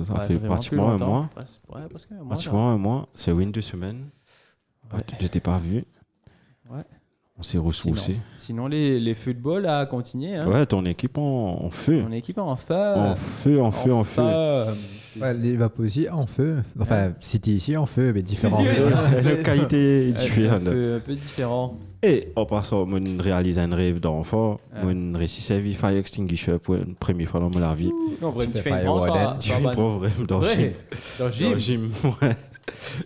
Ça fait pratiquement un mois. Ouais, presque un mois. Pratiquement un mois. C'est une 2 semaines. Ouais. Je t'ai pas vu. Ouais. On s'est ressourcés. Sinon les footballs a continué. Hein. Ouais, ton équipe en feu. Mon équipe en feu. En feu. Ouais, Liverpool aussi en feu. Enfin, City ici en feu, mais différent. La qualité est différente. Un peu différent. Et en passant, je réalise un rêve d'enfant. Je réussis à vivre Fire Extinguisher pour une première fois dans ma vie. Non, vraiment, tu fais Fire une branche. Warden. Tu fais un gros rêve dans le gym. Dans le gym. Gym, ouais.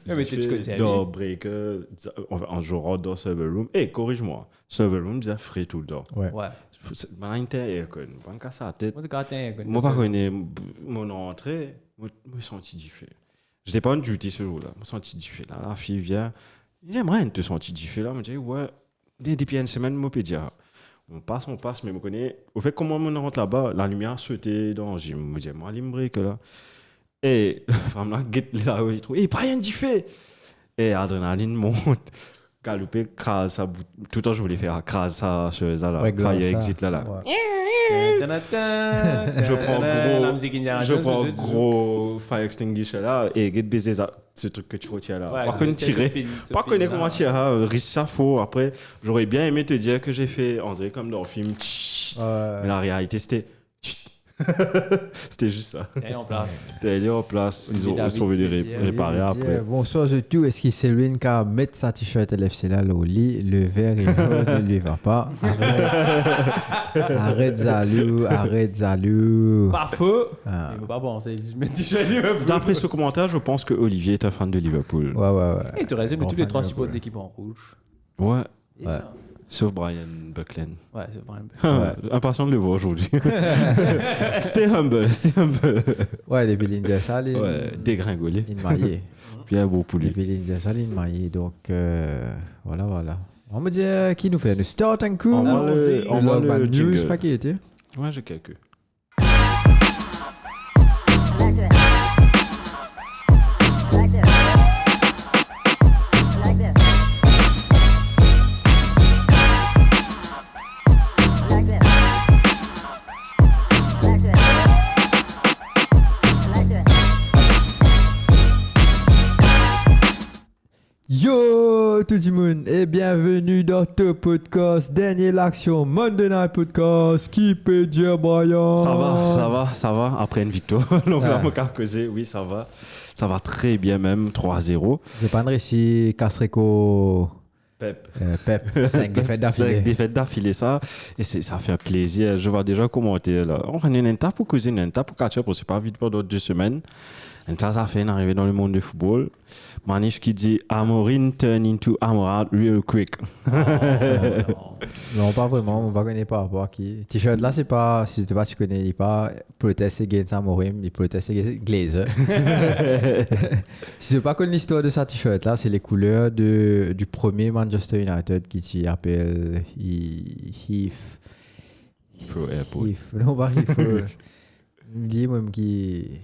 Non, mais tu connais dans Breaker, en jouant dans Server Room. Et corrige-moi, Server Room, c'est frais tout le temps. Ouais. Ouais. Mon intérêt, je ne pas casser la tête. Moi, tu connais. Moi, pas connais mon entrée, je me sens différent. Je n'étais pas en duty ce jour-là, je me sens différent. La fille vient, il dit, j'aimerais te sentir différent. Je me dis, ouais, depuis une semaine, je peux dire. On passe, mais je connais. Au fait, comment on rentre là-bas, la lumière sautait dans le gym. Je me dis, moi, libre que là. Et la femme là, il trouve, pas rien d'y fait. Et l'adrénaline monte. Galopé, crase ça. Tout le temps, je voulais faire crase ça, chose là. Ouais, Fire ça. exit là. Ouais. Je prends gros fire extinguisher là et get baiser ce truc que tu retiens là. Par contre, tirer. Pas connaître comment tirer, risque ça faux. Après, j'aurais bien aimé te dire que j'ai fait, on dirait comme dans le film. Mais la réalité, c'était. C'était juste ça. Elle est en place. Elle est en place. Ils ont sauvé les réparer après. Bonsoir de tout. Est-ce qu'il c'est lui qui a mis sa t-shirt LFC là au lit? Le verre ne lui va pas. Arrête Zalou. Pas faux. Ah. Mais pas bon, je me dis, je vais Liverpool. D'après ce commentaire, je pense que Olivier est un fan de Liverpool. Ouais. Et tu résumes tous les trois fan, supports ouais. de l'équipe en rouge. Ouais. Et Ouais. ça. Sauf Brian Buckland. Ouais, c'est vrai. Impatient de le voir aujourd'hui. C'était humble. Ouais, les Bélindiens, ça, les. Ouais, dégringolé. Ils mariés. Bien beau pour Les lui. Bélindiens, ça, ils mariés. Donc, voilà. On me dit qui nous fait le start un coup. On voit le Logman News, jingle. pas qui était. Ouais, j'ai quelques. Yo tout le monde et bienvenue dans ce podcast, dernier l'action Monday Night Podcast, qui peut dire Brian? Ça va. Après une victoire, donc là, mon causé, oui, ça va. Ça va très bien même, 3-0. J'ai pas réussi Castreco Pep. 5 défaites d'affilée. 5 défaites d'affilée, ça. Et ça fait un plaisir. Je vois déjà commenter là. On a une étape pour causer, une étape pour catcher, parce que c'est pas vite pendant 2 semaines. Et ça fait une arrivée dans le monde du football. Manish qui dit Amorin turn into Amorad real quick. Non, pas vraiment, on va connaître pas rapport à qui. T-shirt là, c'est pas, si tu connais pas, protest against Amorim, il protest against Glazer. Si tu pas connais l'histoire de sa t-shirt là, c'est les couleurs du premier Manchester United qui s'appelle Heath. Non, pas Heath. Il me dit même qui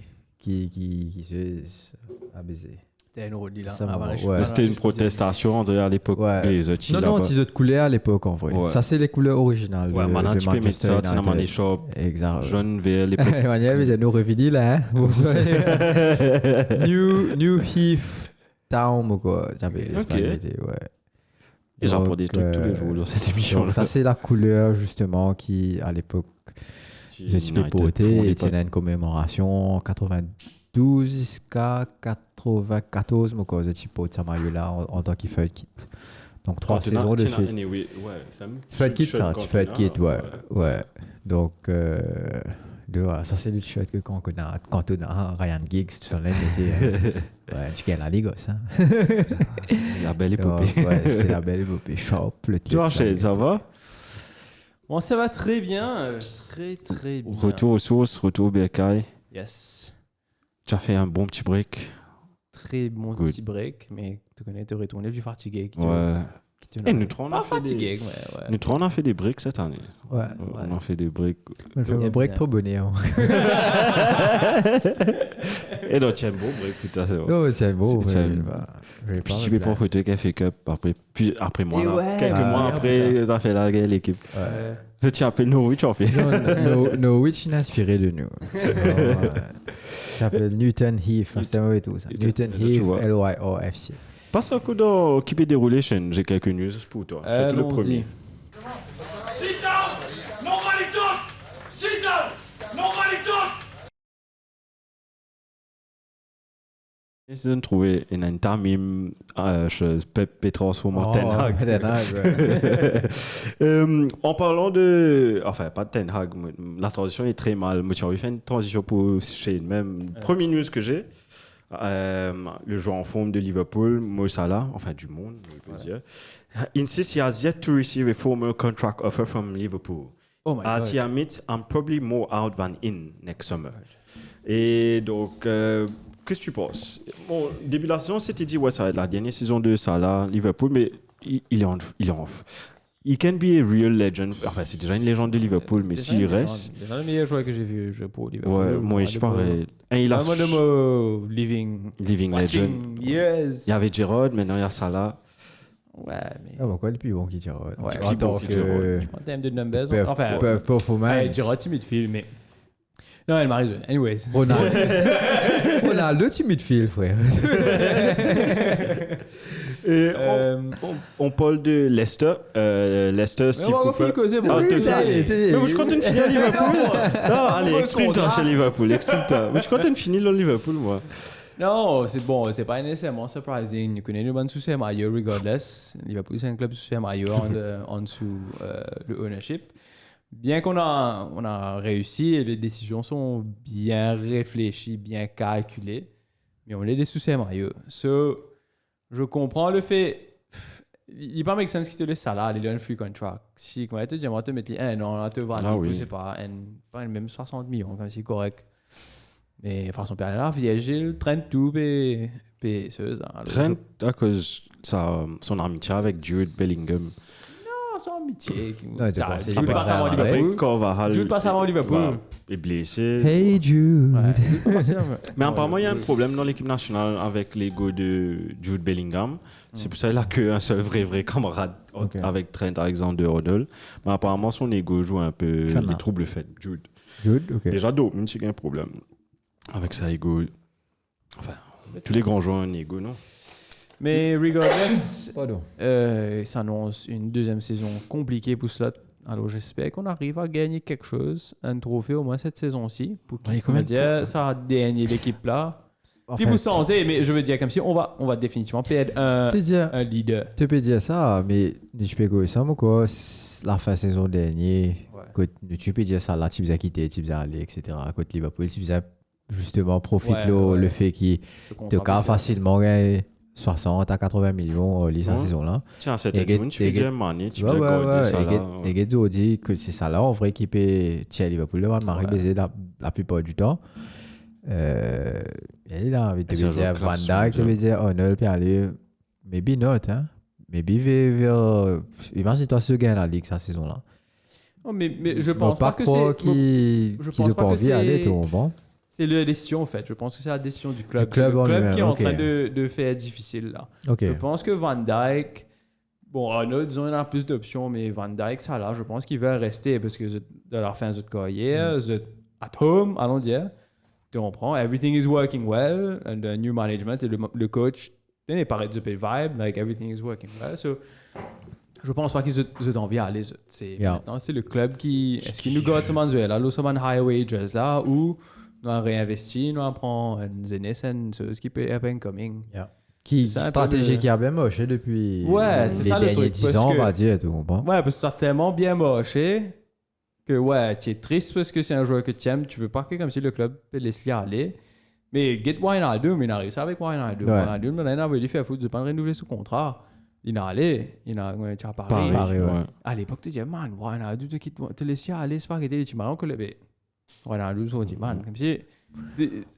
se a baisé. C'était une rodie là. Ça, Ah, ouais. C'était une protestation, on dirait à l'époque. Ouais. Les autres, Non, les autres couleurs à l'époque en vrai. Ouais. Ça, c'est les couleurs originales. Ouais, de maintenant tu peux mettre Manchester ça, tu n'as United. pas shop. Exact. Jaune, vert, l'époque. Emmanuel, vous avez nous revenus là, hein? New Heath Town, ou quoi? J'avais ouais. Et j'en Donc, prends des trucs tous les jours dans cette émission. donc ça, c'est la couleur, justement, qui, à l'époque, je suis porté. Et il y a une commémoration en 92 jusqu'à 94, mais quoi, je suis porté ça maillot-là en tant qu'il fait kit. Donc, 3 saisons de suite. Tu fais kit, ça, tu fais kit, ouais. Donc, ça, c'est le shirt que quand on a Ryan Giggs, tout ça, là, ouais, tu gagnes la Ligue, ça. La belle épopée. Ouais, c'était la belle épopée. Shop, le Tu vois, ça va? Bon, ça va très bien. Très bien. Retour aux sources, retour au Bercail. Yes. Tu as fait un bon petit break. Très bon Good. petit break, mais tu connais, te retourner plus fatigué. Ouais. Et nous trois, on Pas a fait fatigué, des... ouais. Nous trois, on a fait des breaks cette année. Ouais. On a fait des breaks. On fait un break trop bonnet. Hein. Et donc, tu aimes beau break, putain, c'est vrai. Non, c'est beau. C'est- Puis Puis tu fais pas photo FA Cup après moi. Et Là. ouais, Quelques mois merde, après, ça fait la guerre, l'équipe. Ça, tu appelles Norwich, en fait. Norwich est inspiré de nous. Ça s'appelle Newton Heath. C'était mauvais tout ça. Newton Tu Heath, vois. LYOFC. Passe un coup dans Keep It Relation, j'ai quelques news pour toi. C'est le Allons-y. premier. Sit down! Nobody talk! Sit down! Nobody talk! Ils ont trouvé une tamim transformé en Ten Hag. Ten Hag, ouais. En parlant de... Enfin, pas de Ten Hag, la transition est très mal. Moi, j'ai fait une transition pour Shane. Même premier news que j'ai, le joueur en forme de Liverpool, Mo Salah, enfin du monde, je peux dire, insists he has yet to receive a formal contract offer from Liverpool. Oh my As God. he admits, I'm probably more out than in next summer. Et donc, qu'est-ce que tu penses? Bon, début de la saison, c'était dit, ouais, ça va être la dernière saison de Salah, Liverpool, mais il est en off. He can be a real legend. Enfin, c'est déjà une légende de Liverpool, mais s'il reste... C'est le meilleur joueur que j'ai vu jouer pour Liverpool. Ouais, moi, je pareil. Et il a... Moi, le mot living Living legend. watching years. Il y avait Giroud, maintenant il y a Salah. Ouais, mais... Ah, pourquoi le plus bon qui tire? Ouais, En tant qui que tire, En termes de numbers, enfin... performance. Giroud, c'est midfield, mais... Non, elle m'a raison. Anyways. Ronaldo, tu midfield, frère. Et on parle de Leicester. Leicester, Steve on va Cooper. finir causer, Ah, bon. Mais moi, je compte une finale Liverpool. Non, allez, exprime-toi chez Liverpool. Exprime-toi. Mais je compte une finale dans Liverpool, moi. Non, c'est bon, c'est pas nécessairement surprising. Il connaît le bon sous maillot, regardless. Liverpool, c'est un club sous maillot en dessous le ownership. Bien qu'on a réussi et les décisions sont bien réfléchies, bien calculées, mais on est des sous maillot. So, je comprends le fait. Il n'est pas make sense qu'il te laisse ça là, il a un free contract. Si, comment te dire, on va te mettre un an, on te vendre, Ah oui. c'est pas même 60 millions, comme c'est correct. Mais de façon période, Gilles, Trent tout, et ceux Trent, à cause son amitié avec Jude Bellingham. Non, c'est amitié. Non, tu penses, c'est Jude Jude passe avant Bellingham. Liverpool. Carvajal Jude passe avant Liverpool. est blessé. Hey Jude. Ouais, Jude passe avant- Mais apparemment, il y a un problème dans l'équipe nationale avec l'ego de Jude Bellingham. C'est pour ça qu'il n'a qu'un seul vrai camarade Ok. avec Trent Alexander-Arnold. Mais apparemment, son ego joue un peu Ça les marche. troubles faits. Jude. Jude, ok. Déjà, Dortmund, c'est qu'il y a un problème avec sa ego. Enfin, tous les grands joueurs ont un ego, non? Mais regardless, Pardon. il s'annonce une deuxième saison compliquée pour Slot. Alors j'espère qu'on arrive à gagner quelque chose, un trophée au moins cette saison-ci, pour Ouais, qu'on va dire ça a gagné l'équipe là. Puis vous sensez, mais je veux dire comme si on va définitivement perdre un leader. Tu peux dire ça, mais tu peux dire ça, moi, quoi. La fin de saison dernière, Ouais. tu peux dire ça là, tu faisais quitter, tu faisais aller, etc. À côté Liverpool, tu faisais justement profite le fait qu'il te cas facilement gagner 60 à 80 millions la saison-là. Tiens, cette June, tu peux dire Mané, tu peux dire Salah. Et Gedzo dit que c'est ça là, en vrai, qui peut tirer Liverpool devant Marie baiser la plupart du temps. Elle est là, tu peux dire Van Dijk, tu peux dire Arnold, puis aller. Maybe not, hein. Maybe vers. Imagine-toi ce gain la Ligue, cette saison-là. Oh, mais je pense pas que qui je ont pense pas pas que envie d'aller, c'est- tout bon. c'est la décision en fait. Je pense que c'est la décision du club. Du club C'est le en club lui-même, qui est en ok. train de faire difficile là. Ok. Je pense que Van Dijk, bon, Arnold, disons, il a plus d'options, mais Van Dijk, ça là, je pense qu'il va rester parce que de leur fin de carrière, at home, allons dire, tu comprends, everything is working well, and the new management et le coach, il paraît de vibe, like everything is working well. So, je pense pas qu'ils ont envie d'aller. Maintenant, c'est le club qui. Est-ce qu'il nous garde ce Manuela, là, ce high wages là, ou nous avons réinvesti, nous avons pris une Zenith, ce qui peut être incoming. Qui C'est un peu stratégie le- qui a bien moché depuis Ouais, c'est les ça le derniers truc, 10 parce ans, on que- va dire, tout bon. Ouais, parce que ça a tellement bien marché que ouais, tu es triste parce que c'est un joueur que tu aimes, tu veux pas que comme si le club peut laisser aller. Mais get Wijnaldum, il a réussi avec Wijnaldum. Ouais. Wijnaldum, il a voulu faire foutre de pas renouveler son contrat. Il a allé, il a tu as parlé. Pareil, ouais. À l'époque, tu dis, man, Wijnaldum, te laisser aller, c'est pas que tu m'as encore levé. Wijnaldum, on dit, man, comme si.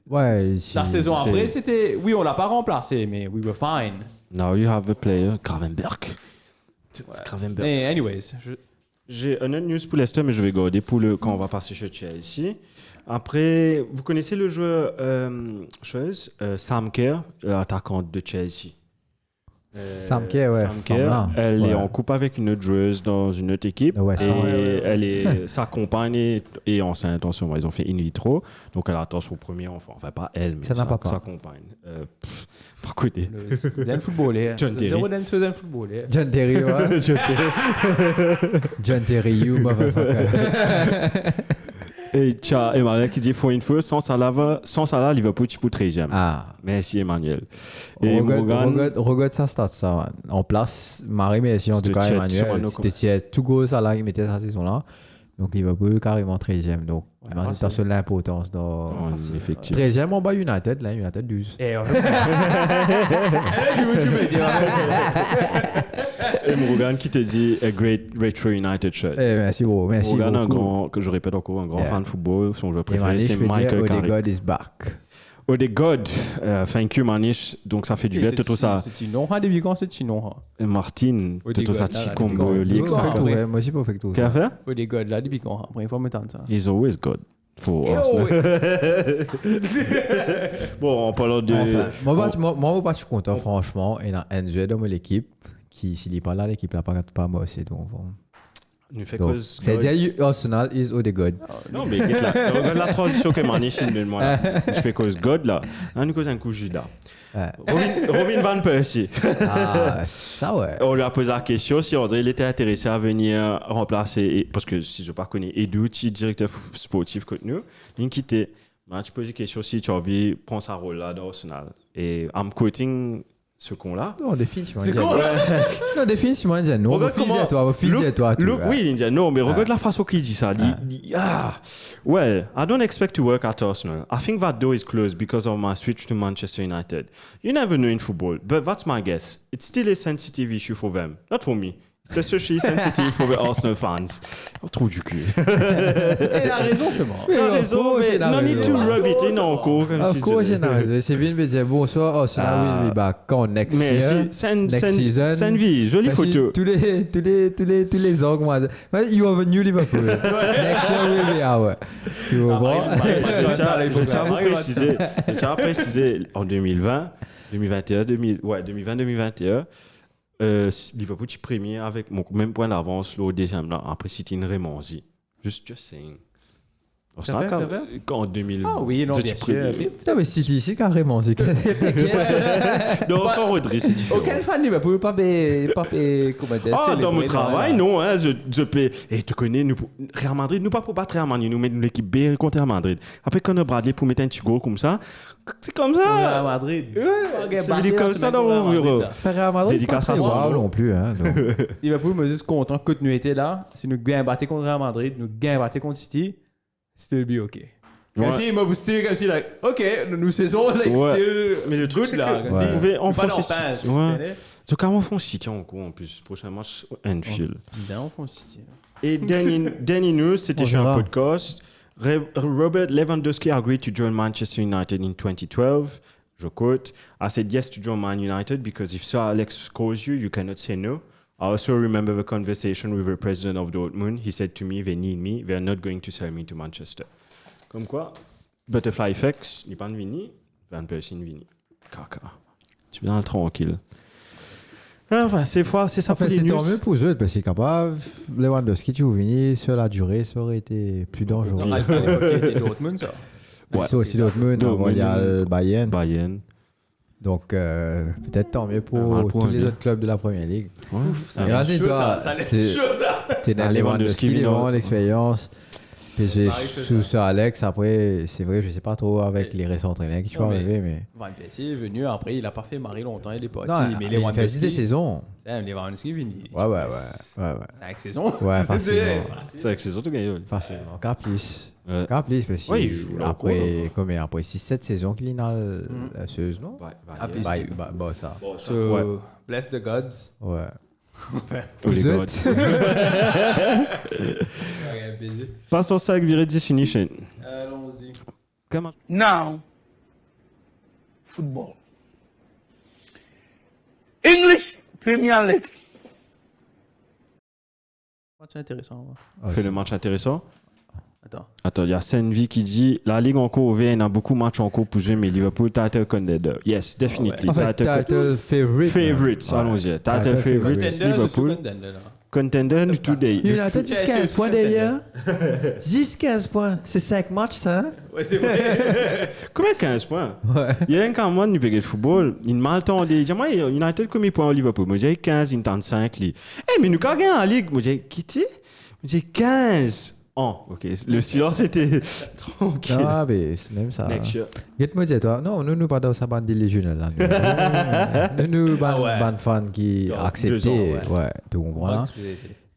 Ouais, La saison c'est- après, c'était. Oui, on l'a pas remplacé, mais we were fine. Now you have a player, Gravenberg. Gravenberch. Mais anyways, J'ai un autre news pour Leicester, mais je vais garder pour quand on va passer chez Chelsea. Après, vous connaissez le joueur Sam Kerr, l'attaquant de Chelsea. Sam Kerr, ouais. Sam Kerr, elle est en couple avec une autre joueuse dans une autre équipe. Ouais, et elle est, sa compagne est enceinte. Attention, ils ont fait in vitro. Donc elle attend son premier enfant. Enfin, pas elle, mais Ça n'a pas peur. sa compagne. Par côté. d'un footballeur. John Terry. D'un footballeur. John Terry, ouais. John Terry, you motherfucker. Et tiens, Emmanuel qui dit faut une fois, sans Salah, Liverpool, tu peux 13e. Ah. Merci Emmanuel. Et Regarde ça stat ça. Man. En place, Marie, mais si en tout cas, Emmanuel, c'était tout gros ça là, il mettait sa saison là. Donc Liverpool carrément 13e. Donc, imagine personne l'importance dans. Effectivement. 13e en bas United, là, United 12. Et tu me dire. Et Morgan qui te dit a great retro United shirt. Merci beaucoup. Merci Morgan, un beaucoup. grand, que je répète encore, un grand fan de football. Son joueur préféré, c'est Michael Michael Carrick. Odegaard is back. Odegaard, thank you Manish. Donc ça fait du bien, tout ça. C'est non, depuis quand c'est non. Martin, tout ça, Odegaard, comme League. Moi aussi, pas fait tout Qu'est-ce qu'il a fait? Odegaard, là, depuis quand? Après, il faut me tenter ça. He's always good. For Arsenal. Bon, en parlant de. Enfin, moi, je suis content, franchement. Il y a un jeu dans mon équipe qui, s'il n'est pas là, l'équipe n'a pas moi aussi. Donc, c'est-à-dire, Arsenal is Odegaard. Non, mais regarde la transition que Manish me demande là. Je fais cause God là. On cause un coup Judas. Robin Van Persie. Ah, ça ouais. On lui a posé la question si André il était intéressé à venir remplacer, parce que si je ne connais Edu, qui directeur sportif contre nous, il quitté. Tu poses la question si tu as envie de prendre sa rôle là dans Arsenal. Et I'm quoting ce con-là. Non, définitivement. C'est con là. Non, définitivement, il dit non. Fidèle-toi. Oui, il dit non, mais regarde la façon qu'il dit ça. Well, I don't expect to work at Arsenal. I think that door is closed because of my switch to Manchester United. You never know in football, but that's my guess. It's still a sensitive issue for them, not for me. It's especially sensitive for the Arsenal fans. On trouve du cul. Il a raison, c'est mort. Il a raison, mais no need to rub it in encore. Of course, il a raison. C'est bien de me dire bonsoir, Arsenal will be back quand next year. Next season. C'est une vie, jolie photo. Tous les ans, moi. You have a new Liverpool. Next year will be our. Tu vois? Je tiens à préciser, en 2020-2021, Liverpool est premier avec mon même point d'avance au deuxième là. Après City une Remonzi. Just saying. Quand en 2000. Ah oui, non, bien sûr. Putain, mais City, c'est carrément. C'est non, sans Rodri, c'est différent. Aucun fan de Liverpool pas comment dire. Ah, dans mon travail, non, hein, je paie. Et tu connais, nous, Real Madrid, nous pas pour battre Real Madrid, nous mettons l'équipe B contre Real Madrid. Après, quand on a Bradley pour mettre un petit goal comme ça, c'est comme ça. Real Madrid. C'est comme ça dans mon bureau. Real Madrid, dédicace à ça non plus. Hein, Liverpool me dit content que nous étions là. Si nous gagnons battre contre Real Madrid, nous gagnons battre contre City. Still be ok. Comme si il m'a boosté, comme si, like, ok, nous saisons, like, still. Mais le truc, là. Vous pouvez enfoncer. Ouais. Donc, comment on fait City en cours en plus? Prochain match, Anfield. Bien, on fait City. Et Danny News, c'était sur un podcast. Robert Lewandowski agreed to join Manchester United in 2012. Je quote, I said yes to join Man United because if Sir Alex calls you, you cannot say no. I also remember the conversation with the president of Dortmund. He said to me, they need me. They are not going to sell me to Manchester. Comme quoi, Butterfly Effects, il n'est pas de Vini, Van Persie Vini. Caca. Tu es bien tranquille. Enfin, c'est ça pour les c'est news. tant mieux pour eux, parce que capable, Lewandowski, tu Vini, sur la durée, ça aurait été plus dangereux. À l'époque, c'était Dortmund, ça. Ouais. C'est aussi Dortmund, il y a le Bayern. Donc, peut-être tant mieux pour tous les autres clubs de la Première Ligue. Imagine-toi, t'es dans Lewandowski, l'expérience. Sous Sir Alex, après, c'est vrai, je sais pas trop avec les récents entraîneurs qui tu vas arriver, mais. Van Persie est venu, après, il a pas fait Marie longtemps, il est parti. Mais il a fait des saisons. Lewandowski est venu. Ouais. 5 saisons. Ouais, facilement. 5 saisons, tu gagnes. Facilement. Caplis. Ouais. Caplis, parce que il joue après 6-7 saisons qu'il est dans la Seuse, non? Bon, ça. So, bless the gods. Ouais. Vous êtes. Passe au sac, viré 10 finishing. Allons-y. Comment? Now, football. English Premier League. Match intéressant. Ouais. Fait le match intéressant. Attends, il y a Senvi qui dit la Ligue en cours vient, il y a beaucoup de matchs en cours pour jouer, mais Liverpool title contender. Yes, definitely. En fait, title favorite. Favorites, allons-y. Title favorites, Liverpool. Contender today. United, juste 15 points derrière. Juste 15 points. C'est 5 matchs, ça. Ouais, c'est vrai. Combien 15 points? Ouais. Il y a un quand même du de football. Il m'a entendu. Moi, United combien de points au Liverpool? Moi, j'ai 15, il tente 5. Mais nous, quand on gagne en Ligue, moi, j'ai quitté. J'ai 15. Oh, ok. Le silence était tranquille. Ah, mais c'est même ça. Next year. Dites-moi, dis-toi, non, nous pas dans sa bande délégionnelle. Nous, bande fans qui accepté. Ouais, tu comprends.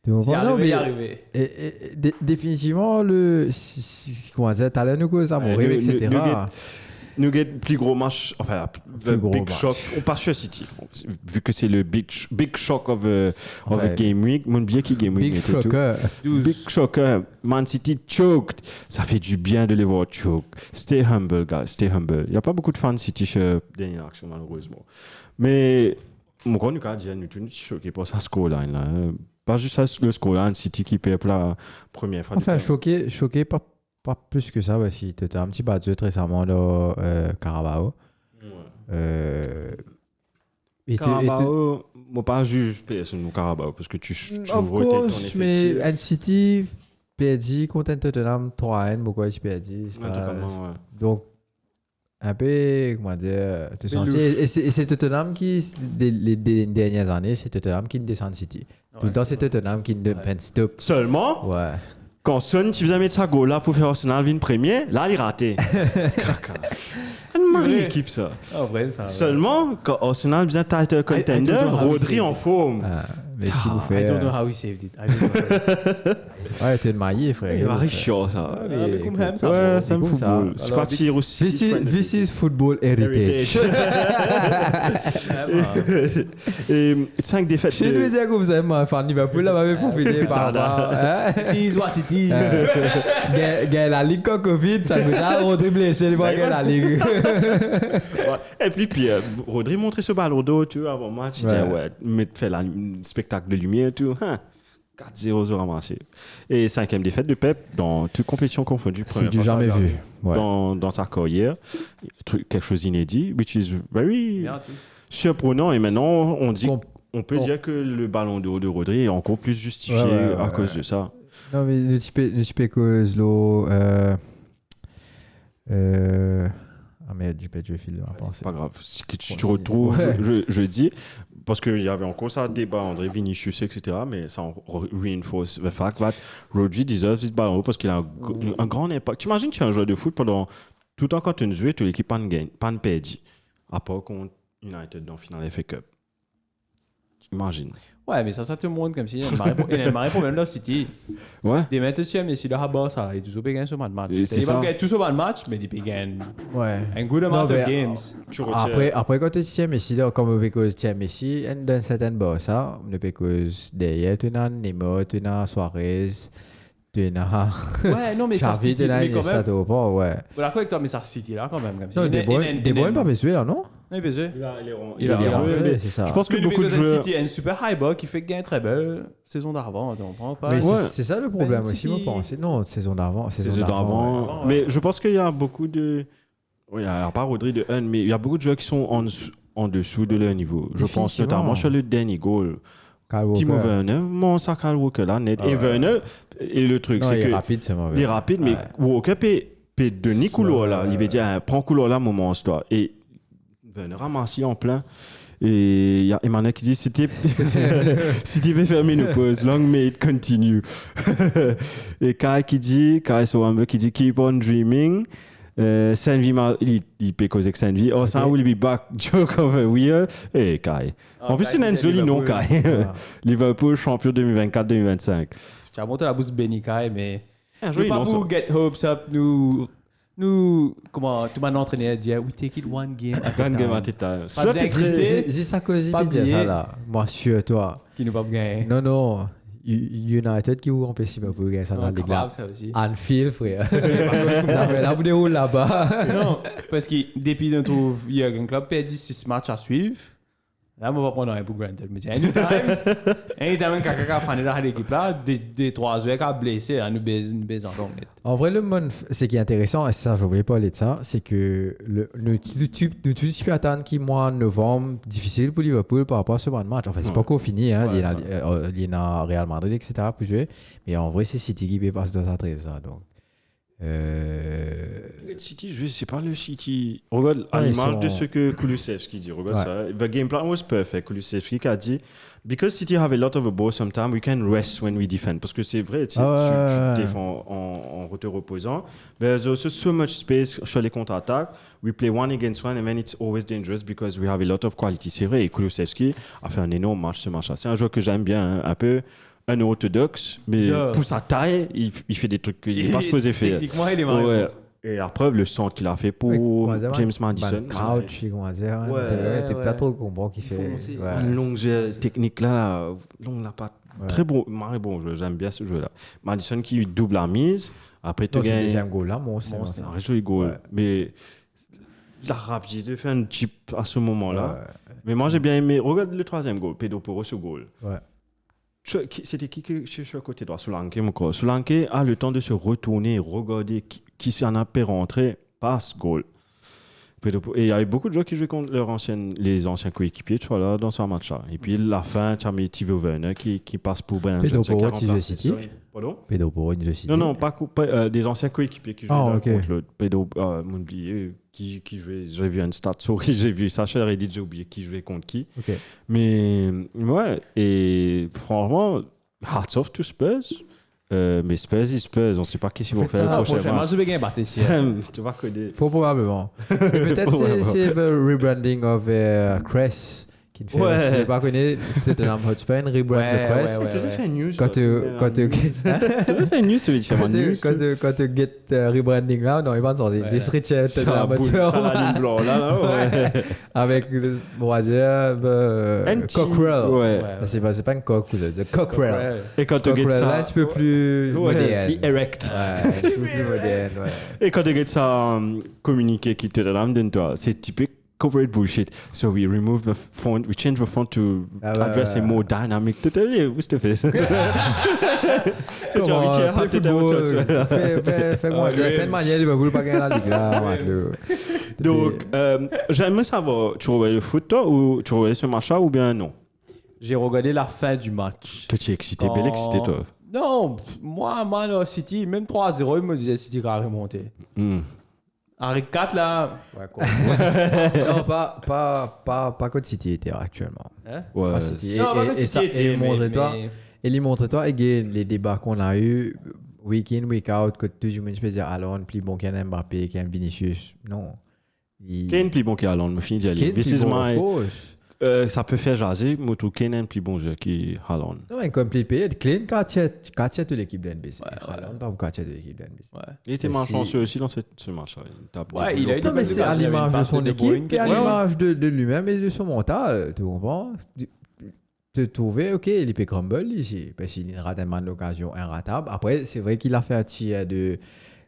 Tu comprends. Non, mais définitivement, comment dire, t'as nous cause amour, etc. Nous avons plus gros match, enfin, le big shock. On passe sur City. Vu que c'est le big shock of a game week. Mon bien qui game week. Big shocker. Big shocker. Man City choked. Ça fait du bien de les voir choke. Stay humble, guys. Stay humble. Il n'y a pas beaucoup de fans City chez dernière action, malheureusement. Mais, mon grand, nous avons dit, nous sommes choqués pour sa scoreline. Là. Pas juste le scoreline City qui perd pour la première fois. Enfin, choqué, pas plus que ça, si tu étais un petit badge récemment dans Carabao. Carabao, moi pas juge PS au Carabao parce que tu of course, mais NCT perdu contre Tottenham 3-1, pourquoi ils perdu? Donc, un peu, comment dire, et c'est Tottenham qui, les dernières années, c'est Tottenham qui descend City. Tout le temps, c'est Tottenham qui ne fait stop. Seulement? Ouais. Quand Son, tu faisais mettre sa goal là pour faire Arsenal vin premier, là il raté. Une marie équipe ça. Ah, vrai, ça. Seulement quand Arsenal vient title contender, Rodri en forme. Mais qui vous fait? I don't know how he saved it. Ouais, t'es maillé, frère. Il va chiant ça. Ouais, ça me fout boule. C'est pas tirer aussi. This is football heritage. Et 5 défaites. Je vais dire que vous avez ma fan Liverpool là, m'avait profité par là. Is what it is. Gagne la Ligue quand Covid, ça coûte à Rodri blessé, il va gagner la Ligue. Et puis Rodri montrait ce ballon d'eau, tu vois, avant le match. Il disait, mais fait la spectacle de lumière et tout. 4-0 ramassé. Et 5e défaite de Pep dans toute compétition confondue. C'est du jamais vu. Ouais. Dans sa carrière. Quelque chose d'inédit, which is very surprenant. Et maintenant, on peut dire que le ballon d'eau de Rodri est encore plus justifié à cause de ça. Non, mais le type cause l'eau. Ah merde, du pet, je file à penser. Pas grave. Si tu retrouves, je dis, parce qu'il y avait encore ça débat André Vinicius, etc. Mais ça reinforce le fact that Rodri deserves this ballon parce qu'il a un grand impact. Tu imagines, tu es un joueur de foot pendant tout le temps quand tu joues, toute l'équipe pas de perdu. À part contre United dans le final FA Cup. Imagine. Ouais, mais ça te montre comme si il y a un problème dans City. Ouais. Des mecs aussi, mais si le Habba, ça, ils ont gagné ce match. Ils vont gagner tout ce match, mais ils gagnent un good amount of games. Après, quand tu es Messi, comme on peut dire Messi, dans certaines boss, on peut dire derrière, tu as Nemo, tu as Suarez, tu as. Ouais, non, mais ça, City, mais quand même. Ouais. D'accord avec toi, mais ça, City, là, quand même. Non, des bons, pas besoin, là, non? Oui, bien sûr. Il a rentré, c'est ça. Je pense que beaucoup de joueurs. City a une super high bar qui fait gagner très belle saison d'avant. On prend pas. Mais c'est ça le problème aussi, moi, pense. Non, saison d'avant. Mais je pense qu'il y a beaucoup de. Il n'y a pas Rodri de 1, mais il y a beaucoup de joueurs qui sont en dessous de leur niveau. Je pense notamment sur le dernier goal. Timo Werner, mon sac Kyle Walker là, net. Et Werner, et le truc, c'est que. Il est rapide, c'est mauvais. Il est rapide, mais Walker peut donner couloir là. Il veut dire, prends couloir là, moment, toi. Et Werner ramasse en plein. Et il y a Emmanuel qui dit si tu veux fermer une pause, long may it continue. Et Kai Sowambe qui dit keep on dreaming. Sanvi, il peut causer que Sanvi. Oh, ça will be back. Joke of a year. Et Kai. En plus, il a un joli nom, Kai. Liverpool champion 2024-2025. Tu as monté la bouche de Benny Kai, mais. Je ne pas vous get hopes up. Nous, comment tout mon entraîneur dit, we take it one game at a time. C'est ça que j'ai dit ça là. Moi, sur toi. Qui nous pas gagner. Non. United qui vous empêche pas pour gagner ça dans la ligue là. Anfield, frère. Ça fait la bout de roule là-bas. Non, parce que depuis qu'on trouve Jürgen Klopp perdu 6 matchs à suivre, Là, moi, je vais prendre un pour granted. Mais anytime, quelqu'un a fané dans l'équipe là, des 3 heures qui a blessé, nous baisons en net. En vrai, le monde, ce qui est intéressant, et ça, je voulais parler de ça, c'est que nous tous attendre qui mois novembre difficile pour Liverpool par rapport à ce match. Enfin, c'est pas encore fini, hein. Il y a Real Madrid, etc. pour jouer. Mais en vrai, c'est City qui peut passer dans sa 13. Donc, City, c'est pas le City. Regarde, à l'image de ce que Kulusevski dit. Regarde ça. The game plan was perfect. Kulusevski a dit because City have a lot of a ball, sometimes we can rest when we defend. Parce que c'est vrai, tu défends en te reposant. There's also so much space sur les contre-attaques. We play one against one and then it's always dangerous because we have a lot of quality. C'est vrai, et Kulusevski a fait un énorme match ce match-là. C'est un joueur que j'aime bien, un peu un orthodoxe, mais pour sa taille, il fait des trucs qu'il n'est pas supposé faire. Techniquement, il est marrant. Ouais. Et la preuve, le centre qu'il a fait pour James Madison. Crouch, comment dire. T'es pas trop comprends qu'il fait. Une longue technique là, longue la patte. Très bon, jeu, j'aime bien ce jeu-là. Madison qui double la mise, après tu gagnes. Le deuxième goal là, c'est un joli goal. Mais la rapidité de faire un chip à ce moment-là. Mais moi, j'ai bien aimé. Regarde le troisième goal, Pedro Porro, ce goal. C'était qui je suis à côté droit, Solanke, mon corps. Solanke a le temps de se retourner, regarder qui s'en a fait rentrer, passe, goal. Et il y avait beaucoup de joueurs qui jouaient contre les anciens coéquipiers, tu vois, là, dans ce match-là. Et puis, la fin, tu as mis Timo Werner qui passe pour Brian Pedro Johnson. Porro, qui joue City. Pardon? Pedro Porro, il joue City. Non, pas des anciens coéquipiers qui jouaient contre l'autre. Pedro, mon oublié, qui jouait, j'ai vu une stat souris, j'ai vu Sacha Reddit, j'ai oublié qui jouait contre qui. Mais, ouais, et franchement, hats off to Spurs. Mais Spurs, on ne sait pas qu'est-ce qu'ils vont faire le prochain match. Je vais gagner ici. Tu vas coder. Faut probablement. Peut-être c'est le rebranding of Crest qui fait. Je ne pas connaître. C'était un Hotspur, une rebrand de Crest. Tu as fait une news. Quand tu fait une news, tu veux dire quand tu get rebranding là, non, il va sortir. Des streets ça la ligne blanche là, avec le dire Cockrell. C'est pas une coque, c'est Cockrell. Et quand tu get ça, un petit peu plus moderne. Erect. Un petit peu plus moderne. Et quand tu get ça communiqué qui te donne toi, c'est typique corporate bullshit. So we remove the font, we change the font to address a more dynamic. Où est-ce que tu fais ça? Fais une manière de me pas gagner la ligue là. Donc, j'aimerais savoir, tu regardes le foot toi ou tu regardes ce match-là ou bien non? J'ai regardé la fin du match. Toi, tu es excité, bel excité toi. Non, moi, Man City, même 3-0, il me disait City va remonter. Henri 4 là. Non, pas contre City était actuellement. Ouais. Pas City. Et montre-toi, et les débats qu'on a eu week in, week out, que tout le monde peut dire Alon, plus bon qu'un Mbappé, qu'un Vinicius. Non. Kane plus bon qu'Alon, me finis d'y aller. This is my. Ça peut faire jaser, mais tout Kane est plus bon jeu qu'Haaland. Non, un complet payé. Kane, quartier de l'équipe de NBC. Haaland, pas quartier de l'équipe de NBC. Il était malchanceux aussi dans ce match-là. Il a eu non, mais c'est à l'image de son équipe et à l'image de lui-même et de son mental. Tu comprends? Te trouver, ok, il peut crumble ici. Parce qu'il rate tellement d'occasions inratables. Après, c'est vrai qu'il a fait un tir de.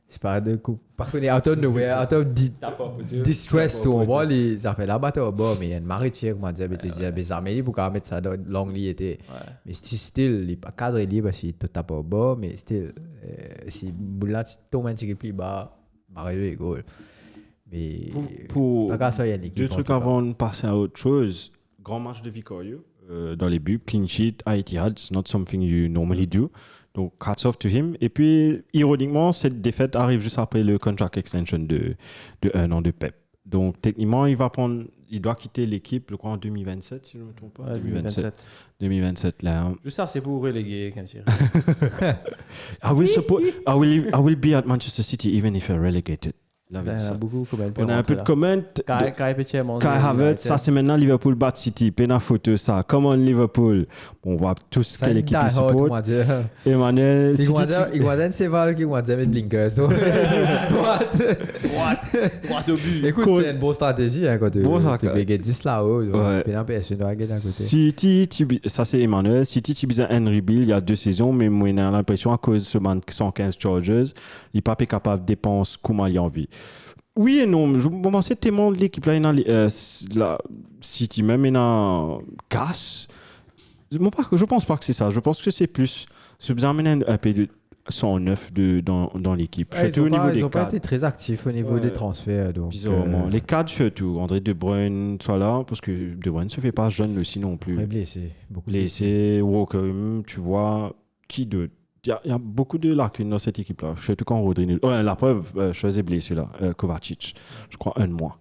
C'est pas de coup. Par contre, out of nowhere, out of distress, tu vois, les affaires là-bas, tu vois, mais il y a une marée de tir, comment dire, mais armées pour mettre ça dans l'angle, était. Mais still, il n'est pas cadré libre, si tu tapes au bas, mais still, si là, tu tombes un petit peu plus bas, marée de goal. Mais. Pour. Pas qu'à ça, il y a une équipe. Deux trucs avant de passer à autre chose. Grand match de Vicario dans les buts, clean sheet à Etihad, it's not something you normally do. Donc, hats off to him. Et puis, ironiquement, cette défaite arrive juste après le contract extension de 1 an de Pep. Donc, techniquement, il doit quitter l'équipe, je crois, en 2027, si je ne me trompe pas. 2027, là. Juste ça, c'est pour reléguer, comme ça. I will be at Manchester City even if you're relegated. On a un peu de comment. Kai Havertz, ça c'est maintenant Liverpool bat City. Pena photo ça. Come on Liverpool. On voit tous quelle équipe ils supportent. Emmanuel. Il va dire c'est Val qui va dire mettre blinkers. Droite au but. Écoute, c'est une bonne stratégie quand tu veux 10 là-haut. Pena personne doit gagner d'un côté. City, ça c'est Emmanuel. City, tu as un rebuild il y a 2 saisons, mais moi j'ai l'impression à cause de ce man 115 Chargers, il n'est pas capable de dépenser comme il a envie. Oui et non, je pensais tellement de l'équipe là, City même il a casse. Je pense pas que c'est ça. Je pense que c'est plus. C'est bien amener un peu de 109 dans l'équipe. Ouais, Surtout au niveau des ils n'ont pas cadres. été très actifs au niveau Ouais. des transferts. Donc, Bizarrement. Les cadres surtout. André De Bruyne, soit là, parce que De Bruyne ne se fait pas jeune aussi non plus. ouais, blessé. Beaucoup Blessé, Walker, tu vois, qui d'autre? Il y a beaucoup de lacunes dans cette équipe-là. Surtout quand Rodri... Ouais, la preuve, je faisais blessé là. Kovacic, je crois, un mois.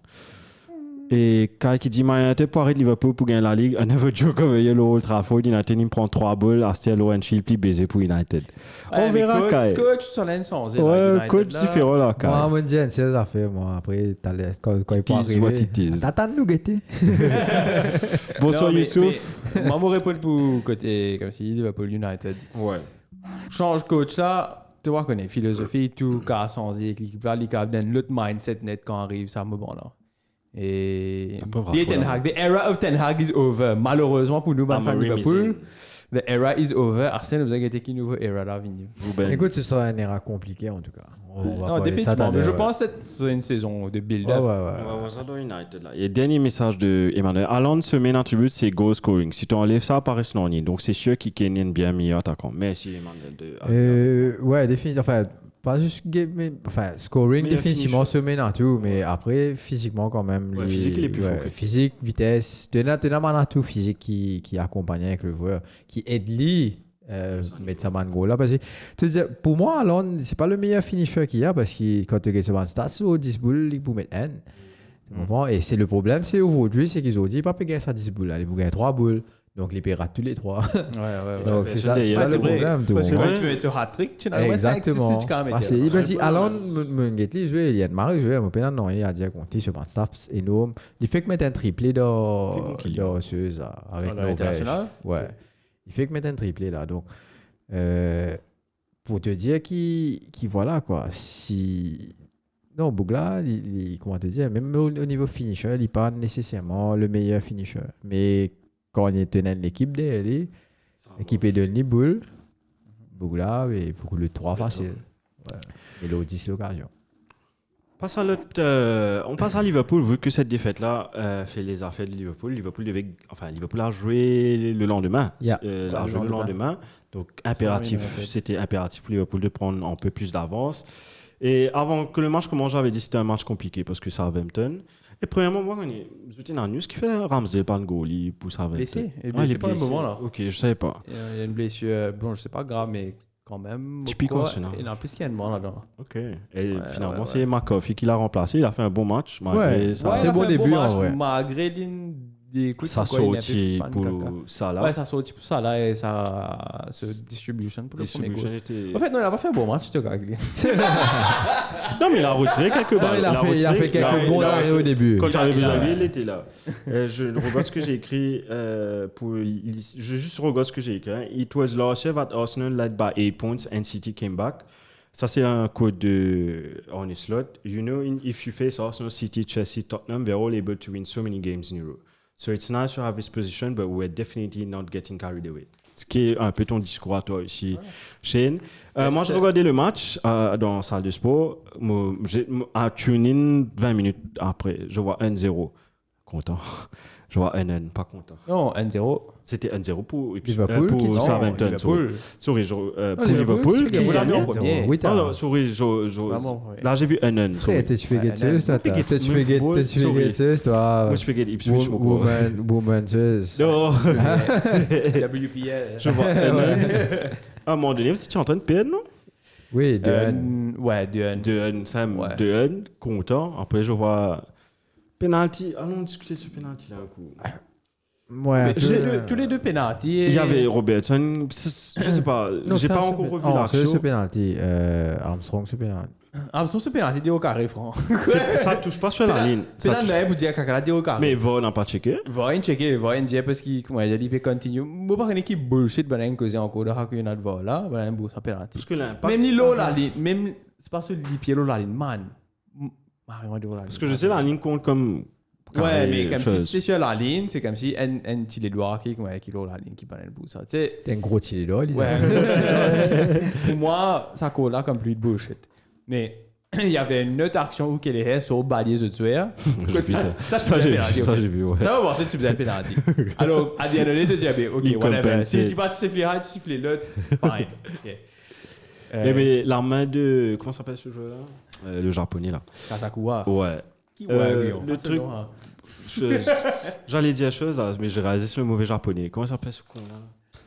Et quand il dit United pour arrêter Liverpool pour gagner la Ligue, un nouveau joke comme le Old Trafford, United il prend 3 balles, Astel Lowenfield, puis baiser pour United. On verra Kai. Coach sur l'insens. Ouais, coach différent là, Kai. Moi, je dis une série d'affaires, moi. Après, quand il peut Tease what it arriver. is. T'attends de nous guetter. Bonsoir Youssouf. Moi, je réponds pour côté, comme si Liverpool United. Ouais. Change coach là, tu vois qu'on est philosophie, tout cas sans l'équipe là, les gars donnent l'autre mindset net quand arrive, ça me bon là. Et Un peu les raffolé, Ten Hag, the era of Ten Hag is over. Malheureusement pour nous, fans de Liverpool, the era is over. Arsenal, vous avez qui nouveau era là, venu. Écoute, ce sera une era compliquée en tout cas. On va Non, parler de ça définitivement. tout à Mais je l'heure, pense que c'est une saison de ouais. build-up. Ouais, On va voir ça dans United là. Et dernier message de Emmanuel. Haaland se met en tribut, c'est goal scoring. Si tu enlèves ça, apparaît non. Donc c'est sûr qu'il est bien meilleur attaquant. Merci Emmanuel. ouais, définitivement. Enfin, pas juste mais, enfin, scoring, Meilleur définitivement se met dans tout, mais après, physiquement quand même. Ouais, physique, il est plus fort que- Physique, vitesse. Tu as tout physique qui accompagne avec le joueur, qui aide lui. Mettre sa main gros là parce que tu sais, pour moi Alon c'est pas le meilleur finisher qu'il y a parce que quand tu regardes sur stats au 10 boules il peut mettre un tu comprends et c'est le problème c'est aujourd'hui c'est qu'ils ont dit pas payer ça 10 boules là ils vont gagner 3 boules donc ils paiera tous les 3 Ouais. donc c'est ça, c'est c'est ça le problème Parce que tout. quand tu mets sur hat-trick, tu n'as pas 5 Exactement. tu quand même. Parce que Alon il joué il y a de marre joué mon pénal non il a dit à compter sur un stats énorme il fait que mettre un triplé dans Suez avec l'international. ouais il fait que mettre un triplé là donc pour te dire qui voilà quoi si non Bougla comment te dire même au niveau finisher il n'est pas nécessairement le meilleur finisher mais quand il tenait l'équipe derrière l'équipe est de Niboul Bougla et pour le 3 facile ouais. Et l'autre 10 l'occasion on passe à Liverpool, vu que cette défaite-là fait les affaires de Liverpool. Liverpool a joué le lendemain. Yeah. A joué le lendemain. Donc, c'était impératif pour Liverpool de prendre un peu plus d'avance. Et avant que le match commence, j'avais dit que c'était un match compliqué parce que Southampton. Et premièrement, moi, j'étais dans la news qui fait Ramsey par le goalie pour Southampton. Blessé. Il C'est est pas un blessé. moment là. Ok, je savais pas. Il y a une blessure, bon, je sais pas grave, mais quand même. Typique Arsenal. Il y en a plus qu'il y a une là-dedans. Ok. Et finalement, c'est McCarthy qui l'a remplacé. Il a fait un bon match. Malgré ça. c'est bon début en vrai. Malgré l'une des coups Ça sortit pour Salah. Ouais, ça sortit pour Salah et ça se distribution pour le premier Distribution goal. était... En fait, non, il a pas fait un bon match, ce gars. Non, mais il a retiré quelques balles. il a fait quelques bons arrêts au début Quand j'avais besoin de lui, il était là. Je regarde ce que j'ai écrit. Je juste regarde ce que j'ai écrit. Hein. It was last year that Arsenal led by 8 points and City came back. Ça, c'est un code de Arne Slot. You know, if you face Arsenal, City, Chelsea, Tottenham, they're all able to win so many games in a row. So it's nice to have this position, but we're definitely not getting carried away. Ce qui est un peu ton discours à toi ici, Shane. Moi, je regardais le match dans la salle de sport. À tune-in 20 minutes après, je vois 1-0. Content. Je vois 1-1, pas content. Non, 1-0. C'était 1-0 pour Liverpool, pour Southampton. Liverpool. Sorry, pour Liverpool. qui gagne en premier. Oui, Ah, sorry, Vraiment, oui. là j'ai vu 1-1. Frère, tu fais guetteuse, toi. Tu fais Sorry. guetteuse, toi. Moi je fais Ipswich, mon gros. Womanseuse. Non, WPL. je vois 1-1. À un moment donné, tu es en train de perdre, non? Oui, Ouais, 2-1. 2-1, Sam, Ouais. 2-1, content. Après, je vois penalty. Allons discuter ce penalty là un coup. ouais. Tous les deux pénaltys. Il y avait Robertson, je sais pas, j'ai pas encore revu l'action. Ce penalty, Armstrong, ce penalty. Armstrong, ce pénalty dit au carré, franc. Ça touche pas sur la ligne. Ça Pénal, touche- mais vous dites qu'elle a dit au carré. Mais Vaughan n'a pas checké. Va rien checker, va rien dire parce qu'il a dit qu'il peut continuer. Moi, par une équipe bullshit, ben, un causé encore de qu'il y en a de vol là, ben, un beau sans pénalty. Parce que l'impact. Même ni l'eau, la ligne, même, c'est pas celui qui pied l'eau, la ligne, man. Parce que je sais, la ligne compte comme. Ouais, carré, mais comme chose. si c'était sur la ligne, c'est comme si un petit doigt qui l'eau, la ligne qui prend le bout, ça. Tu sais, T'es un gros tiré là, ouais. Pour moi, ça colle là comme plus de bullshit. Mais il y avait une autre action où qu'elle est sur balier de tuer. J'ai vu ça. Ça, Ça, j'ai vu, ça, j'ai vu, ouais. Ça va voir si tu faisais le penalty. Alors, à the end of the day, tu dis, ok, Il whatever. compense. Si tu vas te siffler là, tu siffles l'autre, fine. Ok. Mais la main de. Comment s'appelle ce joueur-là le japonais, là. Kasakuwa. Ouais. Qui le truc- J'allais dire chose, là, mais j'ai réalisé sur le mauvais japonais. Comment s'appelle ce con-là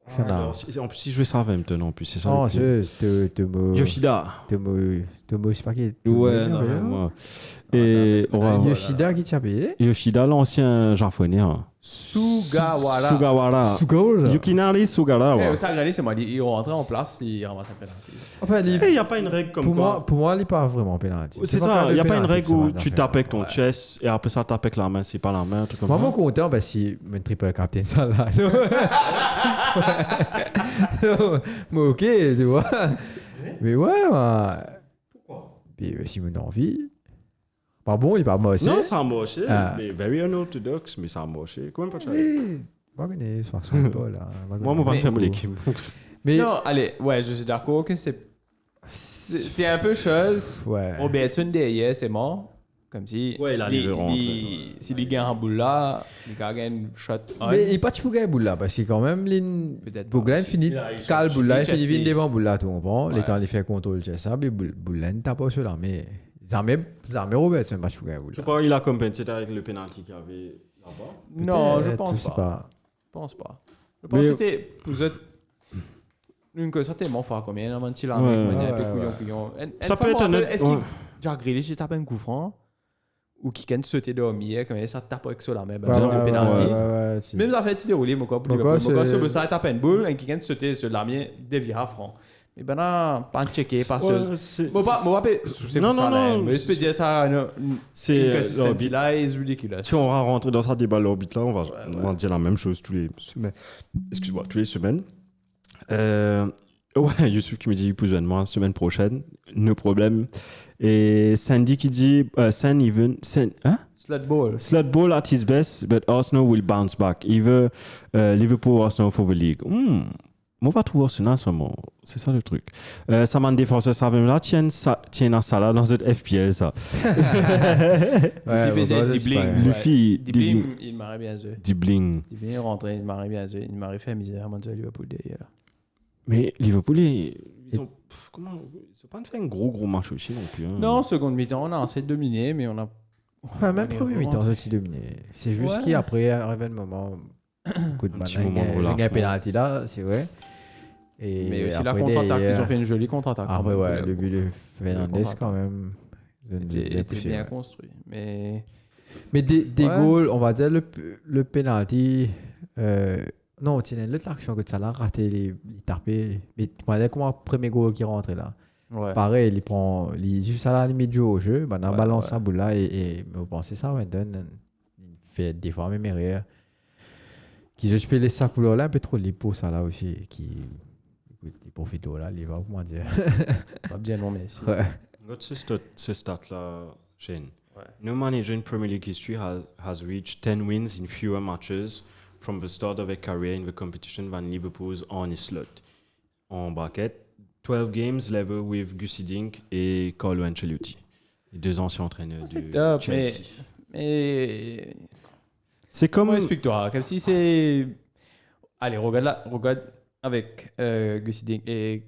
C'est là. Alors, en plus, il jouait Southampton, en plus, c'est ça. Non, le coup. c'est Tomo. Yoshida. Tomo, c'est pas qui. Ouais, non, moi. Et ouais, Yoshida qui t'a payé. Yoshida, l'ancien japonais. Hein. Sugawara. Sugawara. Sugawara. Yukinari Sugawara. Eh, ça, regardez, c'est moi. Il rentre en place, il ramasse un penalty. Enfin, Il n'y a pas une règle comme quoi. pour moi, il n'est pas vraiment penalty. C'est ça, il n'y a pas une règle où tu tapes tapes avec ton chest et après ça tapes avec la main, c'est pas la main, un truc comme ça. Moi, mon content, bah, si mon triple captain, ça là. Mais ok, tu vois. Mais ouais, bah. Pourquoi? Si mon envie. Pas bon, il est pas moche. Non, ça a moché. Ah. Mais very unorthodox, mais ça a moché. Comment pas ça? Oui, moi, je connais, soit son pas là. Moi, mon pas faire mon équipe. Mais. Non, allez, ouais, je suis d'accord que c'est un peu chose. Ouais. Robertson derrière, c'est mort. Comme si. Ouais, il arrive à rentrer. Si les gars en boule là, les gars gagnent shot on. Mais il n'est pas toujours gagné boule là, parce que quand même, Peut-être Bouglan pas. finit, Il cal boule là, il finit Chelsea. vite devant boule là, tu comprends? Ouais. Les temps, il fait contrôle, c'est ça, mais boule là, il tape pas sur l'armée. Zarmé Robertson, pas toujours gagné boule Je là. crois qu'il a compensé avec le penalty qu'il y avait là-bas. Non, je Peut-être, pense sais pas. Je pense pas. Je pense que c'était. Vous êtes. Une chose, c'était mon frère, combien? Un petit là, Ouais, un peu ouais. couillon. Ça peut être un autre- Est-ce ouais. qu'il. Jack Grealish, il tape un coup franc? Ou qui can sauter dormir, comme ça tape avec sur la même. Ouais, Disons ouais, au penalty. ouais, Même ça fait dérouler, mon corps. Mon corps, c'est- Ça tape une boule, et qui can sauter sur la mienne, déviera franc. Mais ben là, pas checker, pas Ouais, seul. c'est- Moi, c'est Non, pour ça, non, là. non, Mais je peux dire ça, une c'est consistency là est ridicule. Si on va rentrer dans ça débat l'orbite là, on va dire la même chose tous les semaines. Excuse-moi, tous les semaines. Ouais, Youssouf qui me dit plus de moi semaine prochaine, no problème. Et Sandy qui dit hein? Slut ball. Slut ball at his best, but Arsenal will bounce back. Either Liverpool or Arsenal for the league. On va trouver ça en ce moment. C'est ça le truc. Ça m'a défenseur, ça même là, tiens ça là dans cette FPL ça. Luffy, Dibling, il m'aurait bien joué. Dibling. Dibling est rentré, il m'aurait bien joué. Il m'aurait fait misère, mon Dieu, Liverpool derrière là. Mais Liverpool, ils ont pas fait un gros match aussi non plus. Hein. Non, seconde mi-temps, on a essayé de dominer, mais on a. Enfin, même on est premier mi-temps, rentré. je suis dominé. C'est juste Ouais. qu'après, arrivé le moment, coup de Un petit banane, moment de j'ai gagné un relâchement. penalty là, c'est vrai. Et Mais aussi la après, contre-attaque, derrière- ils ont fait une jolie contre-attaque. Après, quand même, ouais, le but de Fernandez, contre-attaque. quand même. était bien construit. Mais. Mais des Ouais. goals, on va dire le penalty. Non, tiens, l'autre action que tu as raté, il tapait. Mais on va dire comment le premier goal qui rentre là. Ouais. Pareil, il prend juste à la limite du haut jeu, ben, on Ouais, balance ouais. ça boule là et vous pensez ça, Wendon, il fait des fois même erreur. Qui je peux laisser ça couleur là un peu trop libre pour ça là aussi. Qui écoute, il profite là, il va comment dire. Pas bien non, mais. si. Ouais. Regarde ce stat-là, Shane. Ouais. No manager in Premier League history has reached 10 wins in fewer matches from the start of their career in the competition than Liverpool's Arne Slot. En bracket, 12 games level with Gussie Dink et Carlo Ancelotti. Les deux anciens entraîneurs C'est de top, Chelsea. mais. C'est comme... Comment explique-toi? Comme si c'est. Allez, regarde là, regarde avec Gussie Dink et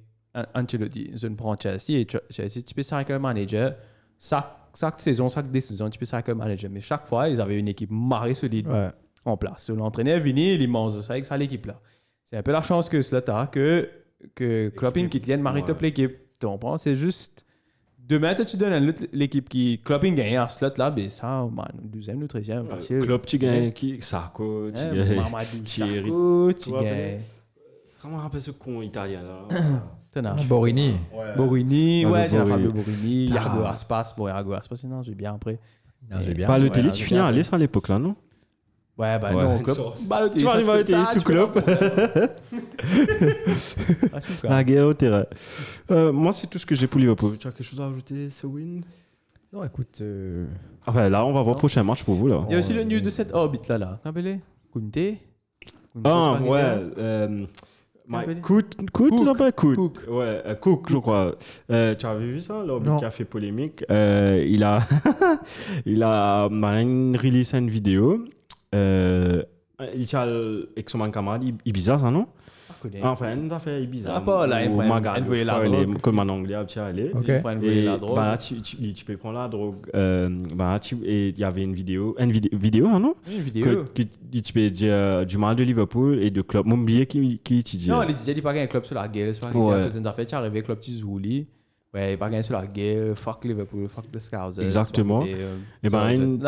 Ancelotti. Je ne prends Chelsea et Chelsea, tu peux ça avec le manager. Chaque saison, chaque décision, tu peux ça avec le manager. Mais chaque fois, ils avaient une équipe marrée solide Ouais. en place. L'entraîneur vini, il mange ça avec ça l'équipe là. C'est un peu la chance que cela t'a que Klopp qui tienne marrer top l'équipe. Tu comprends? C'est juste. Demain, tu donnes l'équipe qui Klopp gagne à slot là, ben ça, man, 12e ou 13e, facile. Klopp, tu gagnes qui? Sarko, tu Hein, gagnes... Mamadou Thierry. Sarko, tu Tu vois, gagnes. Comment on appelle ce con italien là? T'en as. Borini. Borini, Ouais, ouais, tu as Borini. Fabio Borini, Ah. Yago Aspas. Bon, Yago Aspas, sinon, j'ai bien après. Non, j'ai bien. Bah, le ouais, télé, j'ai tu finis bien à fait. l'aise à l'époque là, non? Ouais, bah Ouais. non, Une Klopp. sauce. Balotelli, Tu vas arriver à ça, Balotelli ça, sous tu peux Klopp. Ah, tu peux. La guerre au terrain. Moi, c'est tout ce que j'ai pour Liverpool. Tu as quelque chose à ajouter, Sewin? Non, écoute. Enfin, là, on va voir le prochain match pour vous là. Il y a aussi le news de cette orbite là. Comment appelé Kunte. Ah, ouais. Cook, tu s'appelles Cook. Cook. Ouais, Cook, je crois. Tu avais vu ça, lors Non. qui a fait polémique. Il a release une vidéo. Il tient avec son camarade Ibiza, ça, non? Enfin, une affaire Ibiza. Ah, pas là, il prend- Magal, il voyait la drogue. comme en anglais, tu es allé. Ok. Ils prennent Et la drogue. bah, tu peux prendre la drogue. Et il y avait une vidéo, hein, non? Une vidéo. Que tu peux dire du mal de Liverpool et de club. Mon billet qui étudie. Non, les disait, il n'y a pas un club sur la gueule. C'est pas Ouais. une affaire, tu es arrivé avec le petit Zouli. Ouais, il n'y a pas un sur la gueule. Fuck Liverpool, fuck the Scouts. Exactement. Et ben,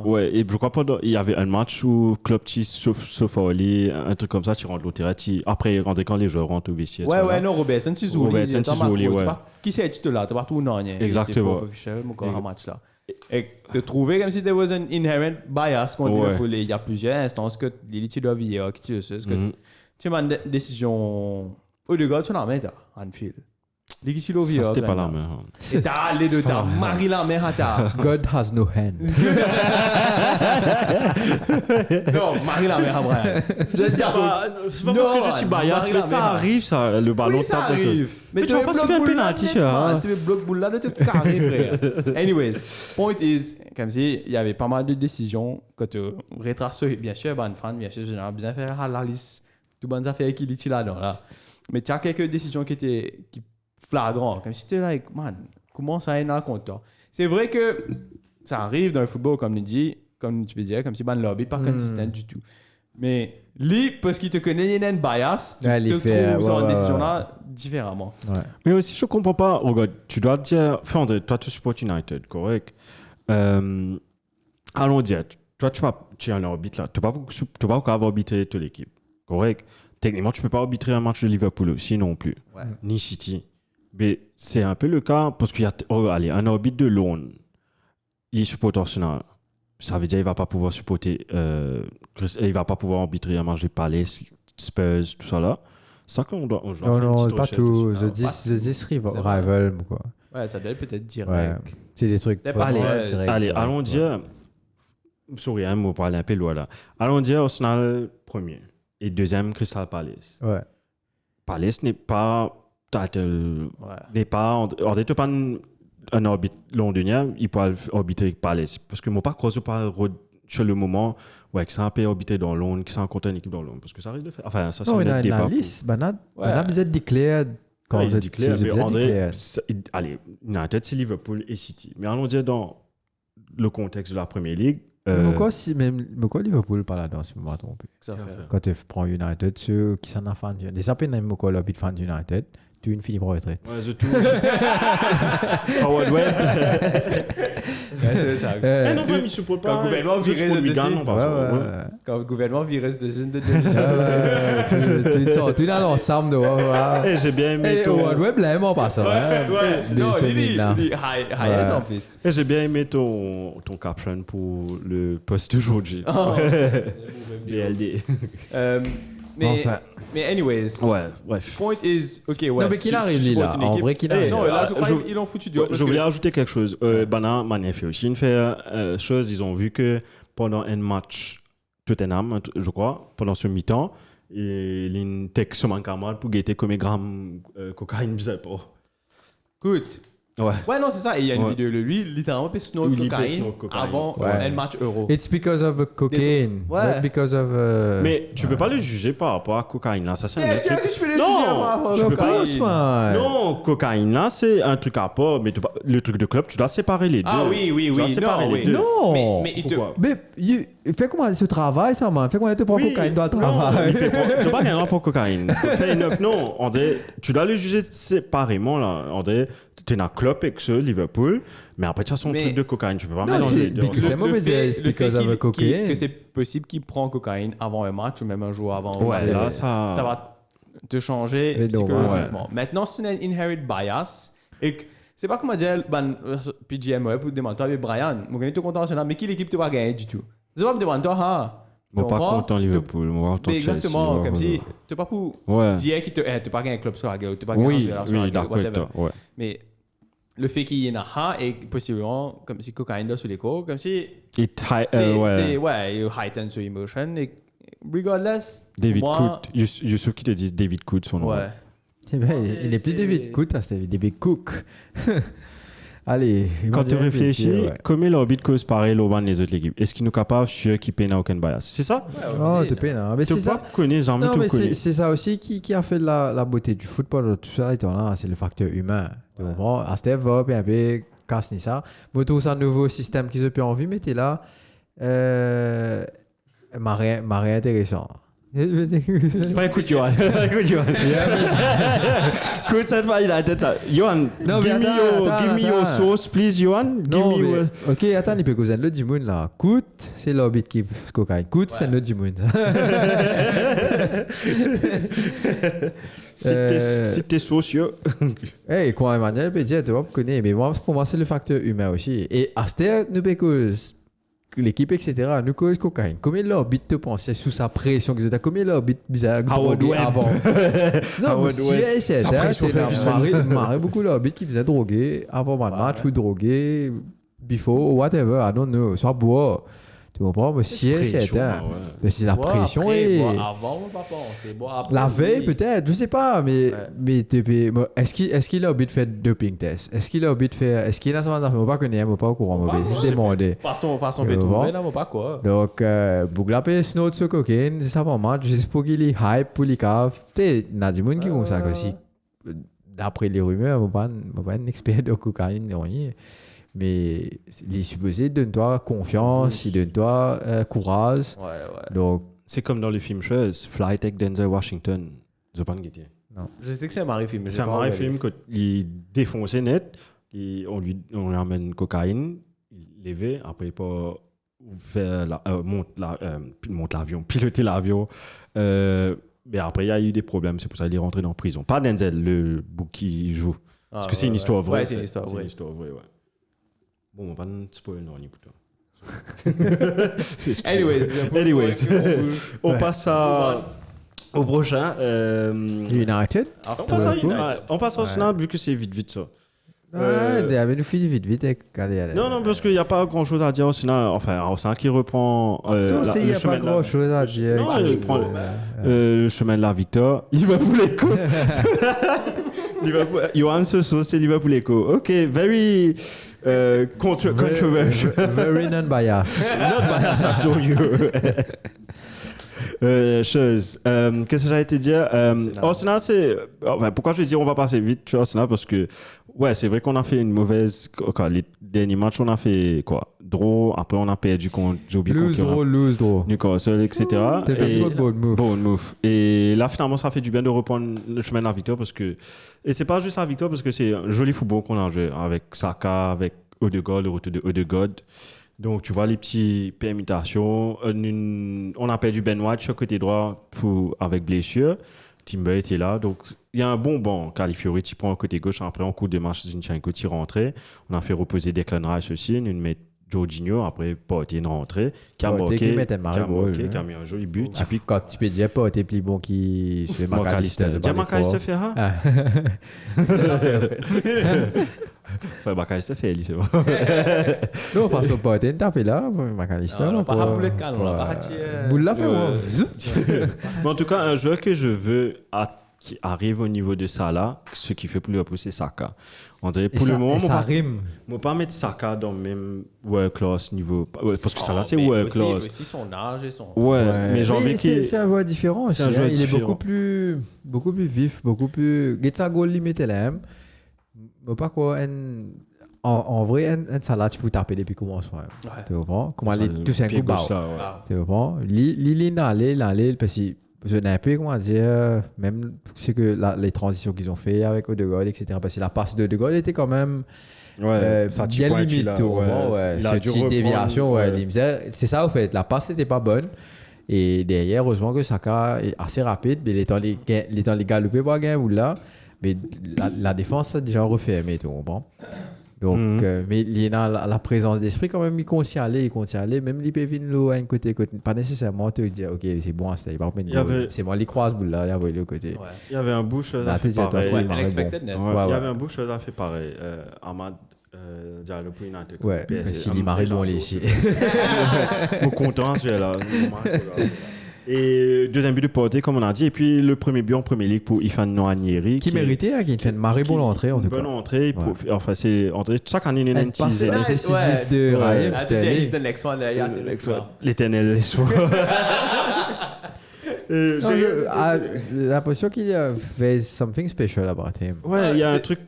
ouais, et je crois pas, il y avait un match où club sauf un truc comme ça, tu rentres au terrain, après, quand les joueurs rentrent au vestiaire. Ouais, non, Robertson, tu Zouli. Robertson, tu Zouli, ouais. Qui c'est tu là? Tu pas tout non, Exactement. C'est officiel, mon corps en match là. Et de trouver comme si there was an inherent bias contre Ouais. Liverpool. Il y a plusieurs instances que l'élite doit vieillir, qui tu sais, que tu as une décision. Au dégât, tu l'as mis à Anfield. L'équipe de Ça, c'était pas la même. Et t'as allé de ta Marie la mère à ta. God has no hand. Non, Marie la mère à Brian. C'est pas parce que je suis bias, mais ça arrive, ça, le ballon Oui, ça tape. arrive. Mais tu vas pas se faire penalty, cher. Tu veux bloc boule là de tout carré, frère. Anyways, point is, comme si il y avait pas mal de décisions que tu retraces, bien sûr, bonne fan, bien sûr, j'ai bien faire à la liste, tout bonnes affaires qui litent là-dedans, là. Mais tu as quelques décisions qui étaient flagrantes, comme si tu es là, man, comment ça est un compte, toi. C'est vrai que ça arrive dans le football, comme tu dis, comme tu peux dire, comme si le lobby pas consistant du tout. Mais lui, parce qu'il te connaît, il y a une bias, tu Ouais, il te fait, trouves dans ouais, une décision-là différemment. Ouais. Mais aussi, je comprends pas. Regarde, tu dois dire. Enfin, toi, tu supportes United, correct? Allons dire, toi, tu es en arbitre là. Tu ne peux pas encore arbitrer toute l'équipe, correct? Techniquement, tu ne peux pas arbitrer un match de Liverpool aussi non plus. Ouais. Ni City. Mais c'est un peu le cas parce qu'il y a allez, un arbitre de Londres. Il supporte Arsenal. Ça veut dire qu'il ne va pas pouvoir supporter. Il va pas pouvoir arbitrer un match de Palace, Spurs, tout ça là. Ça qu'on doit. On doit faire une Non, petite pas recherche tout. dessus. The 10 Rival, quoi. Ouais, ça doit être peut-être direct. Ouais. C'est des trucs. T'es pas Allez, direct, allez, allons dire. Sorry, un mot pour aller un peu loin là. Allons dire Arsenal premier et deuxième Crystal Palace. Ouais. Palace n'est pas. Ouais. N'est pas. On n'est pas un arbitre londonien, il peut arbitrer Palace. Parce que moi, pas croire pas sur le moment où ça a pu arbitrer dans Londres, qui s'en compte une équipe dans Londres. Parce que ça risque de faire. Enfin, ça, c'est Non, il y un a débat. une liste. Banat, Ouais. vous êtes declared. Quand vous êtes déclaré, mais declared. André, allez, United, c'est Liverpool et City. Mais allons dire dans le contexte de la Premier League. Mais pourquoi Liverpool pas là-dedans, si je me trompe? Ça fait. Quand tu prends United, ceux qui s'en ont fan du United. Des appels n'aiment pas le fan du United. Tu une fille pour retraite. Ouais, The Two. Howard Webb. Ouais, c'est ça. Non, mais il supporte pas. Quand le gouvernement virait de Wigan, dessus. non, par exemple. Quand le gouvernement virait de une de Tu l'as l'ensemble de voir. Eh, j'ai bien aimé Et ton. Howard Webb, là, aimant pas ça. Ouais, non, lui, là. high en plus. Eh, j'ai bien aimé ton caption pour le post d'aujourd'hui. BLD. Mais anyways. Ouais, bref. Point is, ok, ouais. Non, mais qu'il arrive, lui, là. En vrai, qu'il arrive. Non, là, je crois Je- qu'ils l'ont foutu du Ouais, je voulais ajouter quelque chose. Bana Mané fait aussi une chose. Ils ont vu que pendant un match Tottenham, je crois, pendant ce mi-temps, il y a une texte sur mon camarade pour guetter comme un gramme cocaïne bizarre. Good. Ouais. Ouais, non, c'est ça. Et il y a une Ouais. vidéo de lui, littéralement, fait snort Il cocaïne snort cocaïne. avant Ouais. un match euro. It's because of cocaine. Ouais. Not because of. Mais tu peux pas le juger par rapport à cocaïne là. Ça c'est un Bien autre sûr truc. que je peux le Non, juger par rapport tu au peux pas, cocaïne. Non, cocaïne là, c'est un truc à part. Mais le truc de club, tu dois séparer les deux. Ah oui, oui, Tu dois oui. séparer Non, les oui. deux. Non. Mais il te. Pourquoi? Mais fais comment ce travail, ça, man. Fais comment tu prends Oui, cocaïne dans le non, travail. tu peux pas gagner pour cocaïne. Fais neuf, non. On dit, tu dois le juger séparément là. On dit, tu es un club avec ce Liverpool, mais après tu as son Mais- truc de cocaïne. Tu peux pas Non, mélanger c'est les deux. because- C'est mauvais dire, it's because of cocaine. que c'est possible qu'il prend cocaïne avant un match ou même un jour avant. Ouais, un là match. ça. Ça va te changer Et donc, psychologiquement. Maintenant, c'est une inherent bias. Et que c'est pas comme dire, puis GM, pour te demander, toi, avec Brian, moi, je suis content, mais qui l'équipe te va gagner du tout? Je vais me demander, toi, ah. Moi pas comprends? content Liverpool, moi content Mais Chelsea. exactement, ouais, comme ouais. si tu pas pour Ouais. dire qu'il te pas gagné un club sur la gueule, tu pas gagné un Oui, joueur sur la oui, gueule, d'accord. avec whatever. toi, ouais. Mais le fait qu'il y ait un et possiblement comme si cocaïne là sur les cours, comme si It high, c'est ouais. ouais, you heighten your emotion et regardless. David moi, Cook. Youssouf qui te dit David Cook, son nom. Ouais. C'est bien, il n'est plus David Cook, c'est David Cook. Allez. Quand tu réfléchis, ouais. comment l'orbite cause pareil l'oban les autres équipes? Est-ce qu'il nous capable sûr qu'il paye aucun bias? C'est ça? Oh, tu peux, non. Mais Tu c'est ça. pas connais, jamais Non, tout mais connais. c'est ça aussi qui a fait la beauté du football. Tout ça, là, c'est le facteur humain. Tu comprends? À Steve va, puis un peu casse ni ça. Mais tout ça, nouveau système qu'ils ont pu envie, mais t'es là. M'a rien intéressant. Pas écoute, Johan. Écoute, Johan. Écoute, cette fois, il a la tête ça. Johan, Non, mais give me your attends. sauce, please, Johan. Non, Give me mais, your... ok, attends, il peut causer l'autre du monde là. Coûte, c'est l'orbite qui cocaïne. Coûte, c'est l'autre du monde. Si t'es sociaux. Eh, quoi, Emmanuel peut dire, tu vois, vous connaissez. Mais moi, pour moi, c'est le facteur humain aussi. Et à cette nous cause l'équipe, etc., nous cause cocaïne. Combien l'orbite te pensait sous sa pression que vous combien l'orbite bizarre drogué avant? Non, mais si c'est Sa pression fait marre beaucoup l'orbite qui faisait droguer avant le match ou droguer before whatever, I don't know, soit bois. Tu comprends? Mais si c'est mais c'est la pression et avant, on va pas penser. Après, la veille oui. peut-être, je sais pas, mais est-ce qu'il a envie de faire doping test? Est-ce qu'il a envie de faire, est-ce qu'il a ça on pas connaître, on pas au courant, mais c'est demandé. Façon, Tu peut vois? trouver là, on pas quoi. Donc, Bougla peut snow de ce cocaine, c'est ça pour moi. Je sais pas qu'il est hype pour les caves. Tu sais, il y a des gens qui font ça aussi. D'après les rumeurs, je ne suis pas un expert de cocaïne, rien. Mais il est supposé donne-toi confiance, il donne-toi courage. Ouais. Donc, C'est comme dans les films choses, Flight avec Denzel Washington. Je pas guetté. Je sais que c'est un Marie-film, mais C'est un vrai film quand il défonce net, on lui amène cocaïne, il levé, après il peut faire monte l'avion, piloter l'avion. Mais après il y a eu des problèmes, c'est pour ça qu'il est rentré dans prison. Pas Denzel, le bouc qui joue. Parce que c'est une histoire vraie. Ouais, c'est une histoire vraie. C'est une histoire vraie, ouais. Bon, on va pas nous spoiler non, ni pour toi. Anyways, on passe au prochain. United. On passe au snap vu que c'est vite ça. Ouais, nous finit vite. Allez. Non, parce qu'il n'y a pas grand chose à dire au snap. Enfin, au snap qui reprend. Il n'y a pas grand chose à dire. Non, il prend le chemin de la victoire. Liverpool Echo. Johan Soso, c'est Liverpool Echo. Ok, very. Controversial. Very non-biased. Not biased at all, you. Qu'est-ce que j'allais te dire? Arsenal, c'est. Pourquoi je dis on va passer vite sur Arsenal? Parce que, ouais, c'est vrai qu'on a fait une mauvaise. Les derniers matchs, on a fait quoi? Draw, après on a perdu contre Joby. Lose draw. Newcastle, etc. T'es perdu contre Bournemouth. Et là, finalement, ça fait du bien de reprendre le chemin de la victoire parce que. Et c'est pas juste la victoire parce que c'est un joli football qu'on a joué avec Saka, avec Odegaard, le retour de Odegaard. Donc, tu vois, les petites permutations. On a perdu Ben White sur côté droit avec blessure. Timber était là. Donc, il y a un bon banc. Califiori, tu prends côté gauche. Après, en cours de match, Zinchenko, tu rentré. On a fait reposer Declan Rice aussi. On met Jorginho. Après, Poitiers une rentrée. Qui a marqué. Qui a mis un joli but. Typique. Quand tu peux dire pas, t'es plus bon qui se fait McAllister. Tu as McAllister fait ça? Enfin, McAllister fait, c'est bon. Non, façon pas, t'es tapé là, McAllister. On n'a pas rappelé de canon, on n'a pas Vous l'avez fait, moi. Mais en tout cas, un joueur que je veux qui arrive au niveau de Salah, ce qui fait pour Liverpool, c'est Saka. On dirait pour le moment, ça rime. On ne peut pas mettre Saka dans le même world class niveau. Parce que Salah, c'est world class. Aussi son âge et son. Ouais, mais j'ai envie qu'il. C'est un joueur différent. C'est un joueur il est différent. beaucoup plus vif, beaucoup plus. Getsa goal limité là. Mais pas quoi. En vrai, un Salah, tu peux taper depuis le commencement. Tu comprends? Comment aller tout c'est un coup bas. Tu comprends? Il est allé parce que je n'ai un peu, comment dire, même ce que les transitions qu'ils ont fait avec Odegaard, etc. Parce que la passe de Odegaard était quand même bien limite. Cette petite déviation, c'est ça, au fait. La passe n'était pas bonne. Et derrière, heureusement que Saka est assez rapide. Mais les temps les galoper pas gain ou là. Mais la défense a déjà refermé, tu comprends? Donc, mais il a la présence d'esprit quand même, il compte y aller, même il peut venir à un côté, pas nécessairement te dire, ok, c'est bon, c'est pas c'est bon, il croise boule là, il a volé au côté. Il y avait un bouche à fait pareil. Il y avait un bouche à fait pareil. Ahmad Diallo pour United. Ouais, mais s'il est marré bon, il est ici. Mon content, c'est là. Et deuxième but de Porté, comme on a dit. Et puis le premier but en Premier League pour Ifan Noanieri. Qui méritait, hein, qui fait une marée bonne entrée en tout cas. Bonne entrée. Enfin, c'est entrée. Chaque année, il y a une passe teaser. décisif de Raheem Sterling. He's the next one. L'éternel espoir. Non, j'ai l'impression qu'il y a there's something special about him. Ouais, il y a un truc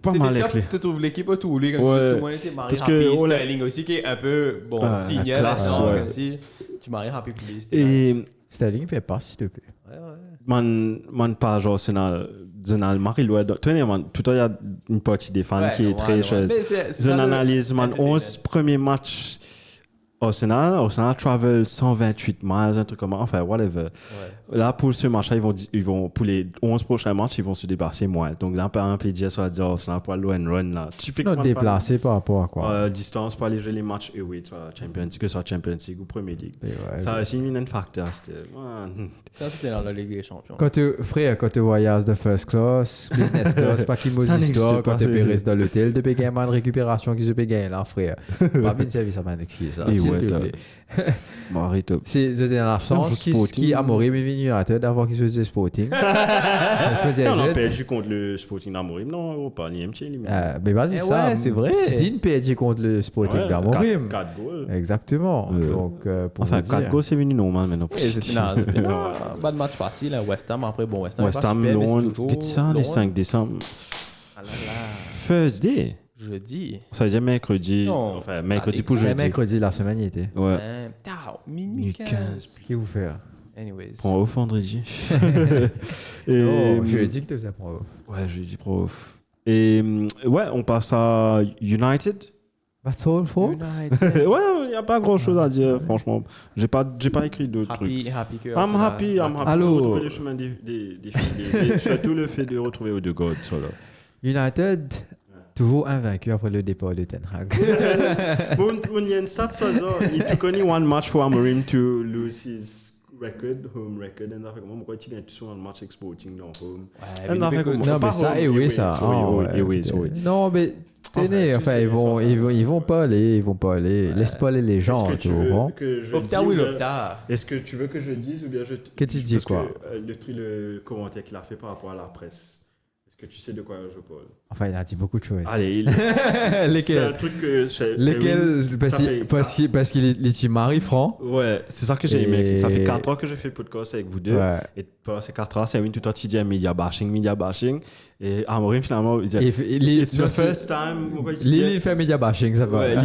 pas mal avec lui. Tu trouves l'équipe à tous les comme Ouais. si tout le monde était marié. Parce que Happy, on l'a- Sterling aussi qui est un peu bon signé classe, là-dedans, ouais. comme si tu maries Happy Please. Et Sterling fait pas, s'il te plaît. man page Arsenal, Marie-Louis, tout le temps, il y a une partie des fans qui est très chère. C'est une analyse, man. 11 premiers matchs Arsenal travel 128 miles, un truc comme ça. Enfin, whatever. Là, pour ce match-là, ils vont, pour les 11 prochains matchs, ils vont se débarrasser moins. Donc, là, par un PDS, ça va dire Arsenal pour low and run, là. Typiquement déplacé par rapport à quoi? Distance pour aller jouer les matchs away, que ce soit Champions League ou Premier League. Ça aussi, il y a un facteur. Ça, c'était dans la Ligue des Champions. Quand tu voyages de first class, business class, pas qui Ça n'existe histoire, pas, quand tu c'est- payes dans l'hôtel, tu payes un de récupération qui se paye là, frère. Pas bien service à ma excuse, ça. Et S'il ouais, te là. plaît. Bon, arrête. C'est dans l'absence qui a mouru, mais venu à tête d'avoir qui se faisait Sporting. On a perdu contre le Sporting d'Amorim. Non, Europa, il y a un petit éliminé. Mais vas-y, Eh ça. ouais, c'est vrai. C'était une perdu contre le Sporting d'Amorim. 4 goals. Exactement. Donc, pour Enfin, vous 4 dire. goals, c'est venu normal maintenant. Pas de match facile, hein. West Ham après, bon, West Ham. West pas Ham, super, mais c'est Londres, toujours qu'est-ce que ça, les loin. 5 décembre. Ah là là. Thursday. Jeudi. Ça veut dire mercredi. Non. Enfin, mercredi Ah, pour C'est jeudi. mercredi, la semaine, il était. Ouais. Minuit 15. Qui vous fait? Anyways. Prends off vendredi. Oh, je lui ai dit que tu faisais prendre. Ouais, je dis pro off. Et ouais, on passe à United. That's all, folks. United. Ouais, il n'y a pas grand chose à dire, franchement. J'ai pas écrit d'autres trucs. Happy que I'm happy. Allô. Retrouver le chemin des filets. Surtout le fait de retrouver Odegaard, ça là. United, toujours invaincu après le départ de Ten Hag. Mon yen stats ça, il took only one match for Amorim to lose his home record. And après, comment il gagne sur un match exporting dans home. Non, mais ça, oui, ça. Non, mais tenez, enfin, ils vont pas aller. Laisse pas aller les gens, tu vois. Opta ou l'opta. Est-ce que tu veux que je dise ou bien je te... Qu'est-ce que tu dis, parce quoi? Que, le commentaire qu'il a fait par rapport à la presse. Est-ce que tu sais de quoi je parle? Enfin, il a dit beaucoup de choses. Allez, c'est Lesquels? un truc que... Lesquels? Parce qu'il est Marie franc. Ouais, c'est ça que j'ai aimé. Et- Ça fait 4 ans que je fais le podcast avec vous deux. Ouais. Et pendant ces 4 ans, c'est une tout le temps qui dit media bashing. Et Amorim, finalement, il dit It's the first time. Lily fait média bashing, ça va. Ouais,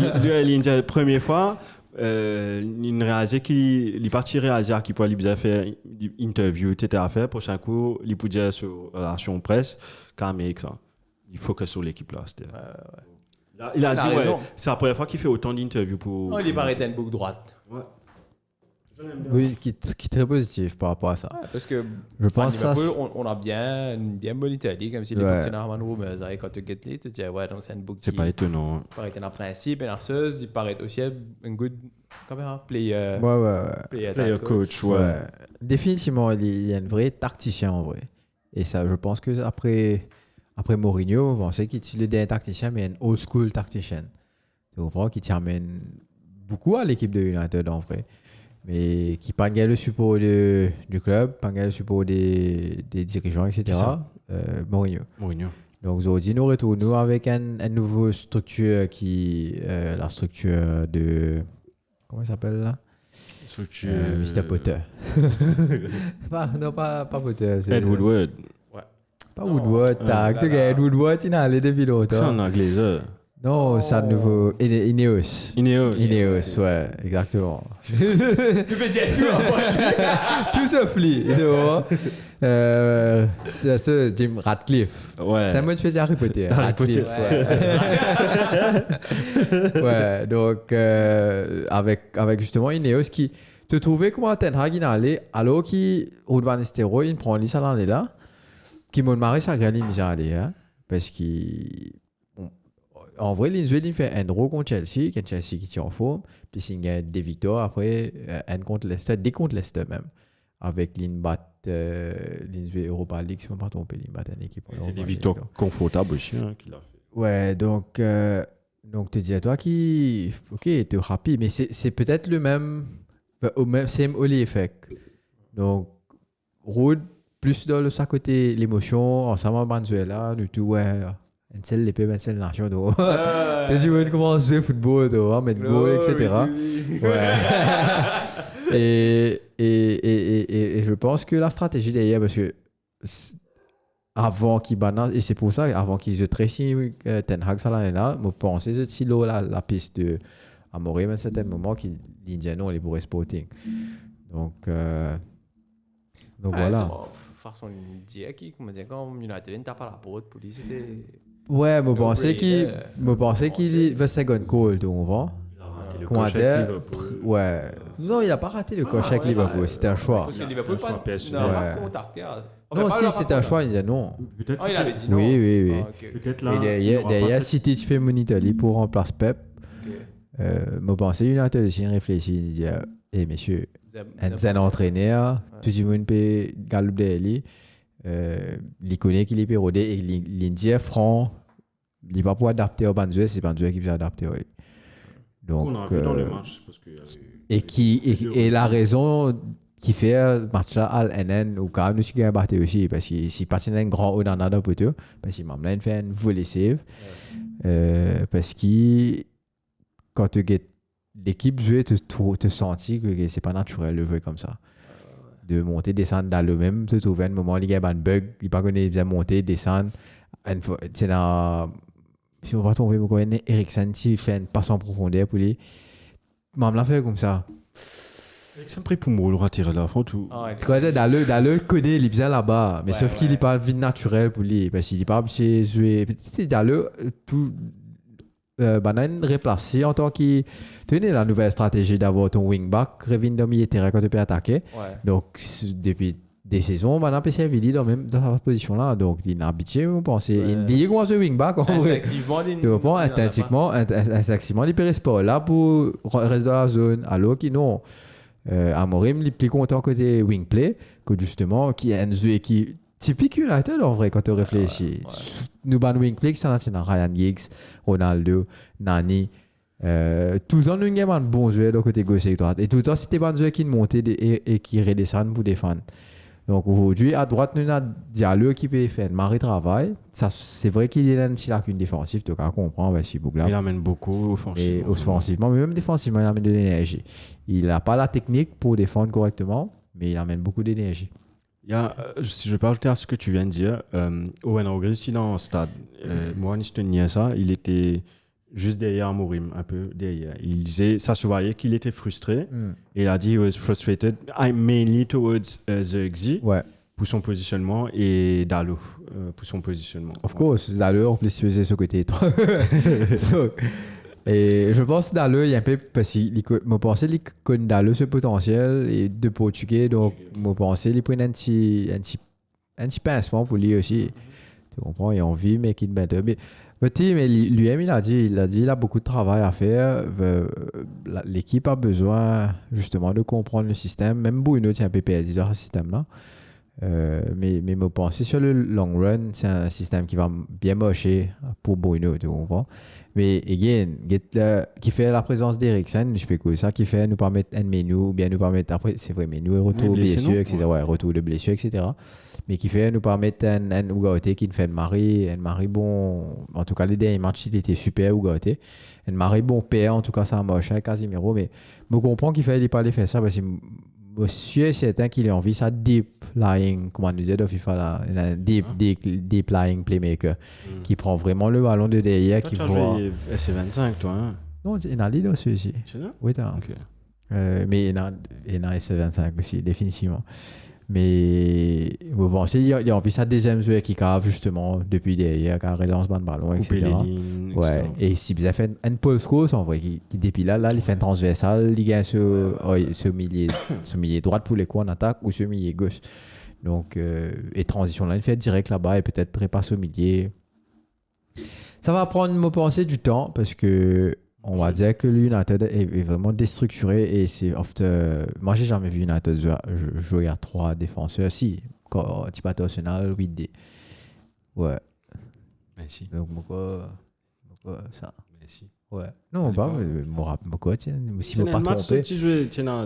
il dit la première fois, il réalisait qu'il est parti réaliser qui pourrait lui faire une interview, etc. Prochain coup, il peut dire sur relation presse, quand même, ça. Il faut que sur l'équipe là. C'était. Là, il a dit, ouais, c'est la première fois qu'il fait autant d'interviews pour. Oh, il est pareil, t'as une boucle droite. Ouais. Oui, qui est très positif par rapport à ça. Ouais, parce que Je à pense ça. Liverpool, on a une bien bonne Italie, comme si les Ouais. boucles de Armand Roumez, quand tu get tu dis, ouais, donc c'est une boucle C'est qui pas étonnant. paraît un principe, et narceuse, il paraît aussi un good player. Ouais. Player coach, ouais. Ouais. Définitivement, il y a un vrai tacticien en vrai. Et ça, je pense que après Mourinho, on sait qu'il est un tacticien, mais un old school tacticien. Tu comprends? Qui t'amène beaucoup à l'équipe de United en vrai. Mais qui pas gagné le support du club, pas gagné le support des dirigeants, etc. Mourinho. Donc aujourd'hui, nous retournons avec une nouvelle structure la structure de... Comment il s'appelle là? Mr. Potter. pas Potter. c'est- Ed Woodward. Pas Woodward, tac. Tu gagnes Ed Woodward, il a allé depuis C'est longtemps. en anglais, ça. Non, c'est un nouveau... Ineos. Ineos, ouais, exactement. Tu peux dire tout, Tout sauf lui, tu vois. C'est ça, Jim Radcliffe. Ouais. C'est un mot de fait Harry Potter. Harry Potter, Ouais, donc avec justement Ineos qui te trouvait comment Ten Hag il allait alors qu'il Ruud van Nistelrooy il prend l'issue l'année là qui m'a marré ça gagne déjà aller hein parce qu'il en vrai il fait un draw contre Chelsea qui tient en forme puis il gagne des victoires après un contre Leicester des contre Leicester même avec l'Inbat Europa League si on ne me trompe pas l'Inbat une équipe C'est des victoires confortables aussi qu'il a fait. ouais donc te dis à toi qui ok t'es happy mais c'est peut-être le même same Oli effect Donc, Road, plus dans le sa côté l'émotion, ensemble en Venezuela, nous tout, ouais, une seule épée, une seule nation, donc. Tu sais, tu comment jouer au football, mettre goal, etc. Ouais. et je pense que la stratégie derrière, parce que avant qu'il balance, et c'est pour ça, avant qu'ils se tracent Ten Hag, ça là, je pensais que c'est la piste de Amorim à un certain moment qui dit non, il est pour Sporting. Donc voilà. Façon de dire quand United ne tape pas la porte pour lui, c'était. Ouais, je pensais qu'il va second call, tu comprends? Comment dire? Ouais. Non, il n'a pas raté le coche avec Liverpool, c'était un choix. Parce que Liverpool n'a pas contacté. Non, si c'était un choix, il disait non. Peut-être il avait dit non. Oui. Peut-être là. Et derrière, si tu fais monitorer pour remplacer Pep, je pensais United aussi réfléchit, il dit messieurs, un entraîneur, tout le monde peut galoper lui. Il connaît qu'il est pérodé et il dit franc, il ne va pas adapter au Banzué, c'est Banzué qui va adapter. Donc, on a vu dans le match. Parce que, et la raison qui fait match là à l'NN ou quand même nous sommes battus aussi parce que si parti un grand haut dans la poteau parce qu'il m'a fait un volley save parce que quand tu l'équipe joue te sentis que c'est pas naturel de jouer comme ça. De monter, descendre dans le même, se trouver un moment, il y a un bug, il pas connaît bien monter, descendre. C'est dans. Si on va tomber, Eriksen, qui fait une passe en profondeur pour lui, maman l'a fait comme ça. Eriksen pris pour moi, le retirer là, faut tout. Dans le codé, il est bien là-bas, mais sauf qu'il n'est pas vie naturelle pour lui, parce qu'il n'est pas obligé de jouer. C'est dans le tout. Banane replacé en tant que tu connais la nouvelle stratégie d'avoir ton wingback revient dans le milieu terrain quand tu peux attaquer donc depuis des saisons maintenant PC Vili dans cette position là donc il est habitué on pense il dit comment ce wingback en vrai instinctivement il peut rester là pour rester dans la zone alors qu'il non Amorim il est plus content côté wingplay que justement qui est un jeu qui typique United en vrai quand tu réfléchis. Nous ban wingplay c'est Ryan Giggs, Ronaldo, Nani. Tout le temps nous avons un bon joueur de côté gauche et droite. Et tout le temps c'était un joueur qui monte et qui redescend pour défendre. Donc aujourd'hui à droite nous avons Diallo qui peut faire un mari travail. Ça c'est vrai qu'il est une lacune défensive, tu comprends vas-y Bougla. Il amène beaucoup offensivement, mais même défensivement il amène de l'énergie. Il n'a pas la technique pour défendre correctement, mais il amène beaucoup d'énergie. Si je peux ajouter à ce que tu viens de dire, Owen O'Grady dans le stade, moi, je tenais ça, il était juste derrière Amorim, un peu derrière. Il disait, ça se voyait qu'il était frustré. Et il a dit, he was frustrated, mainly towards the exit, pour son positionnement, et Dalot, pour son positionnement. Of course, Dalot, en plus, il faisait ce côté. Et je pense que Dalot, il y a un peu, parce que je pensais qu'il connaît Dalot ce potentiel et de Portugais, donc je pensais qu'il prenait un petit pincement pour lui aussi. Tu comprends, il a envie, mais qu'il met deux. Mais lui-même, il a dit, il a beaucoup de travail à faire. L'équipe a besoin justement de comprendre le système. Même Bruno tient un peu perdu dans ce système-là. Mais je pense sur le long run, c'est un système qui va bien marcher pour Bruno, tu comprends. Mais again, qui fait la présence d'Eriksen, je peux que ça qui fait nous permettre un menu ou bien nous permettre après c'est vrai menu retour de blessure etc. Retour de blessure etc. Mais qui fait nous permettre un Ugarte qui fait un mari bon en tout cas les derniers matchs il était super Ugarte un mari bon père en tout cas ça a marché avec Casemiro mais je comprends qu'il fallait pas les faire ça parce que monsieur c'est certain qu'il a envie ça deep lying comment on disait dans FIFA là un deep lying playmaker qui prend vraiment le ballon de derrière qui voit SC25 toi hein? Non il y a l'île aussi c'est ça oui t'as okay. Mais il y a SC25 aussi définitivement mais bon il y a envie ça deuxième joueur qui cave justement depuis derrière qui relance le ballon etc. Ouais et si vous avez fait un pulse course en vrai qui depuis là il fait un transversal il gagne ce milieu droite pour les coups en attaque ou ce milieu gauche donc et transition là il fait direct là-bas et peut-être repasse au milieu ça va prendre me penser du temps parce que on va dire que l'United est vraiment déstructuré et c'est moi j'ai jamais vu United jouer à 3 défenseurs si quand type Arsenal 8D ouais merci donc pourquoi ça merci Ouais. Non, bah, quoi, tiens, si vous Tu pas trompé.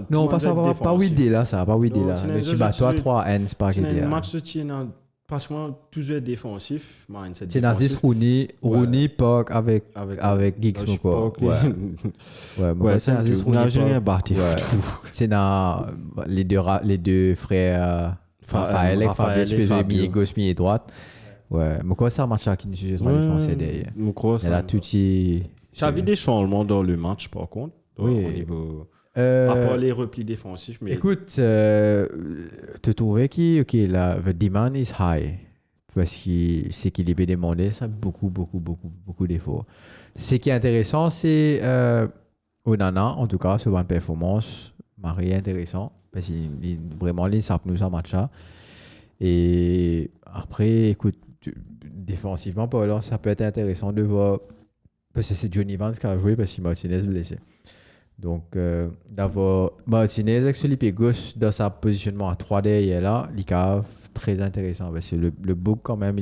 Non, pas ça, pas 8D là, ça, pas 8D là. Mais tu bats toi 3N, c'est pas Tu qu'il as y un a. match de Tien, pratiquement toujours défensif, mindset C'est Nazis défensif. Rooney, Park avec Giggs, quoi. Ouais. Ouais, Ouais, c'est Nazis Rooney, Rooney, Park. c'est dans les deux frères Raphaël et Fabius, puis j'ai mis gauche, mis droite. Ouais, mais quoi, c'est un match qui nous suit trop défoncé derrière. Il y a tout qui. J'avais des changements dans le match, par contre. Oui. Au niveau. À part les replis défensifs. Mais... Écoute, tu trouvais que la the demand is high. Parce que c'est qu'il est demandé, ça a beaucoup d'efforts. Ce qui est intéressant, c'est Onana, en tout cas, sur une performance, Marie intéressant. Parce qu'il vraiment, il s'appelle nous ça match-là. Et après, écoute, défensivement, Paul, ça peut être intéressant de voir. Parce que c'est Johnny Vance qui a joué parce que Martinez est blessé. Donc, d'avoir Martinez avec Felipe gauche dans sa positionnement à 3 derrière là, il est très intéressant. Parce que le bouc, quand même,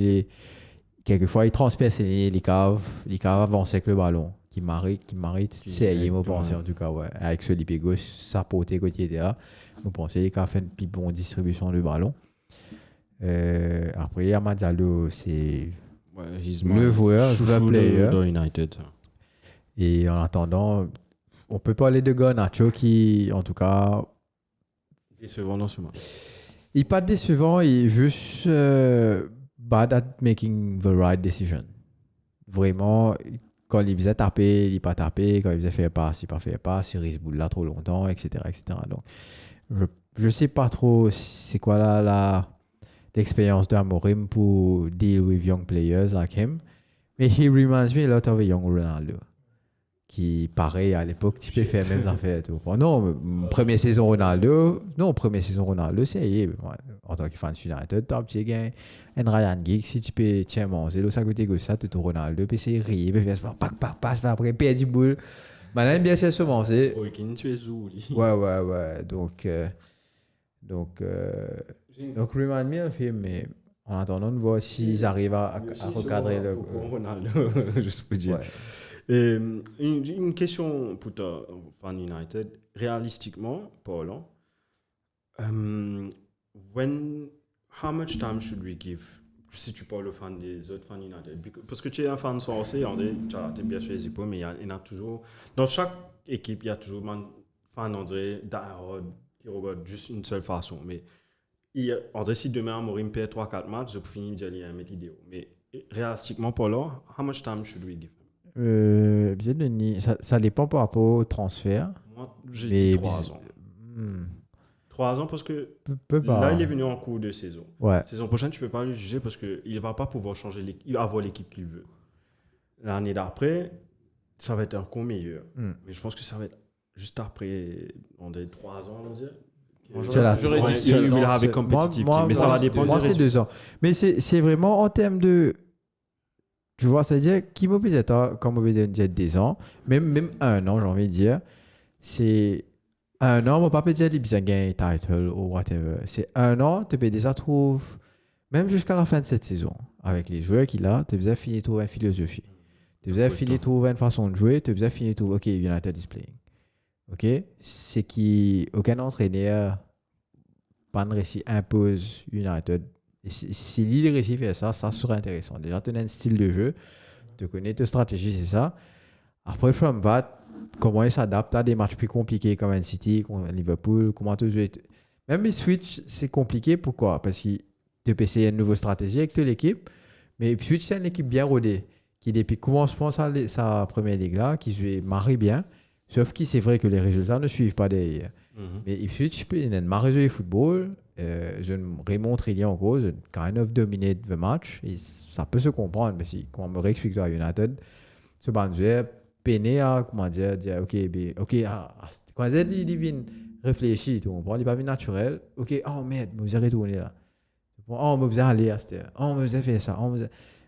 quelquefois, il transperce les lignes, il peut avancer avec le ballon. Qui mérite, c'est, moi, penser en tout cas, ouais. Avec Felipe gauche, sa portée côté était là. Vous pensez qu'il a fait une plus bonne distribution du ballon. Après, Amadalo, c'est le joueur, le player. Dans United. Et en attendant, on peut parler de Garnacho qui, en tout cas, décevant dans ce match. Il n'est pas décevant, il est juste bad at making the right decision. Vraiment, quand il faisait taper, il n'est pas tapé. Quand il faisait faire passe, il n'a pas fait passe. Il risque boule là trop longtemps, etc. Donc, je ne sais pas trop c'est quoi l'expérience d'Amorim pour deal with young players like him. Mais he reminds me a lot of a young Ronaldo. Qui, pareil, à l'époque, tu peux faire même affaire. Non, première saison Ronaldo, c'est en tant que fan de United, top, tu gagnes un Ryan Giggs, si tu peux, tiens, manger, l'autre à côté de ça, tu es Ronaldo, puis c'est rire, puis faire passe, après, perdre du boule. Maintenant, bien sûr, c'est. Tu es où, Ouais. Donc, remind me un film, mais en attendant, on voit s'ils arrivent à recadrer le. Ronaldo, juste pour dire. Ouais. Et une question pour toi, fan United. Réalistiquement, Paul, how much time should we give si tu parles aux fans des autres fans United? Parce que tu es un fan français, André, tu as bien choisi pour, mais il y en a toujours. Dans chaque équipe, il y a toujours un fan, André, qui regarde juste une seule façon. Mais André, si demain, Amorim perd 3-4 matchs, je peux finir de dire qu'il y a un métier idéal. Mais réalistiquement, Paul, how much time should we give? Ça dépend par rapport au transfert. Moi, j'ai dit 3 ans. 3 ans parce que là, il est venu en cours de saison. Ouais. Saison prochaine, tu ne peux pas le juger parce qu'il ne va pas pouvoir changer il va avoir l'équipe qu'il veut. L'année d'après, ça va être encore meilleur. Mais je pense que ça va être juste après, on dit 3 ans, on va dire. J'aurais dit 2 ans. Avec compétitif. Mais ça va dépendre. Moi, c'est 2 ans. Mais c'est vraiment en termes de. Tu vois, c'est-à-dire, qui m'oblige comme on dire 10 ans, même 1 an, j'ai envie de dire, c'est 1 an, on ne peut pas dire qu'il y a un title ou whatever. C'est 1 an, tu peux déjà trouver, même jusqu'à la fin de cette saison, avec les joueurs qu'il a, tu peux finir de trouver une philosophie. Tu peux finir de trouver une façon de jouer, tu peux finir de trouver, OK, United is playing. OK? C'est qu'aucun entraîneur, pas de récit, impose United. Et si l'île réussit à faire ça serait intéressant. Déjà, tu as un style de jeu, tu connais ta stratégie, c'est ça. Après, from that, comment il s'adapte à des matchs plus compliqués comme un City, comme Liverpool, comment tu joues. Même les Switch, c'est compliqué. Pourquoi? Parce que tu peux essayer une nouvelle stratégie avec toute l'équipe, mais Switch, c'est une équipe bien rodée, qui depuis commencement sa première ligue là, qui joue marie bien, sauf que c'est vrai que les résultats ne suivent pas derrière. Mais Ipswich, il a marre de football. Raymond Trillian en cause, kind of dominate the match. Et ça peut se comprendre, mais si, comme on me réexplique à United, ce bandier peiné à, comment dire, OK, quand il vient réfléchir, tu comprends, il n'est pas naturel. OK, oh merde, vous avez retourné là. Oh, vous allez aller à cette heure. Oh, vous avez fait ça.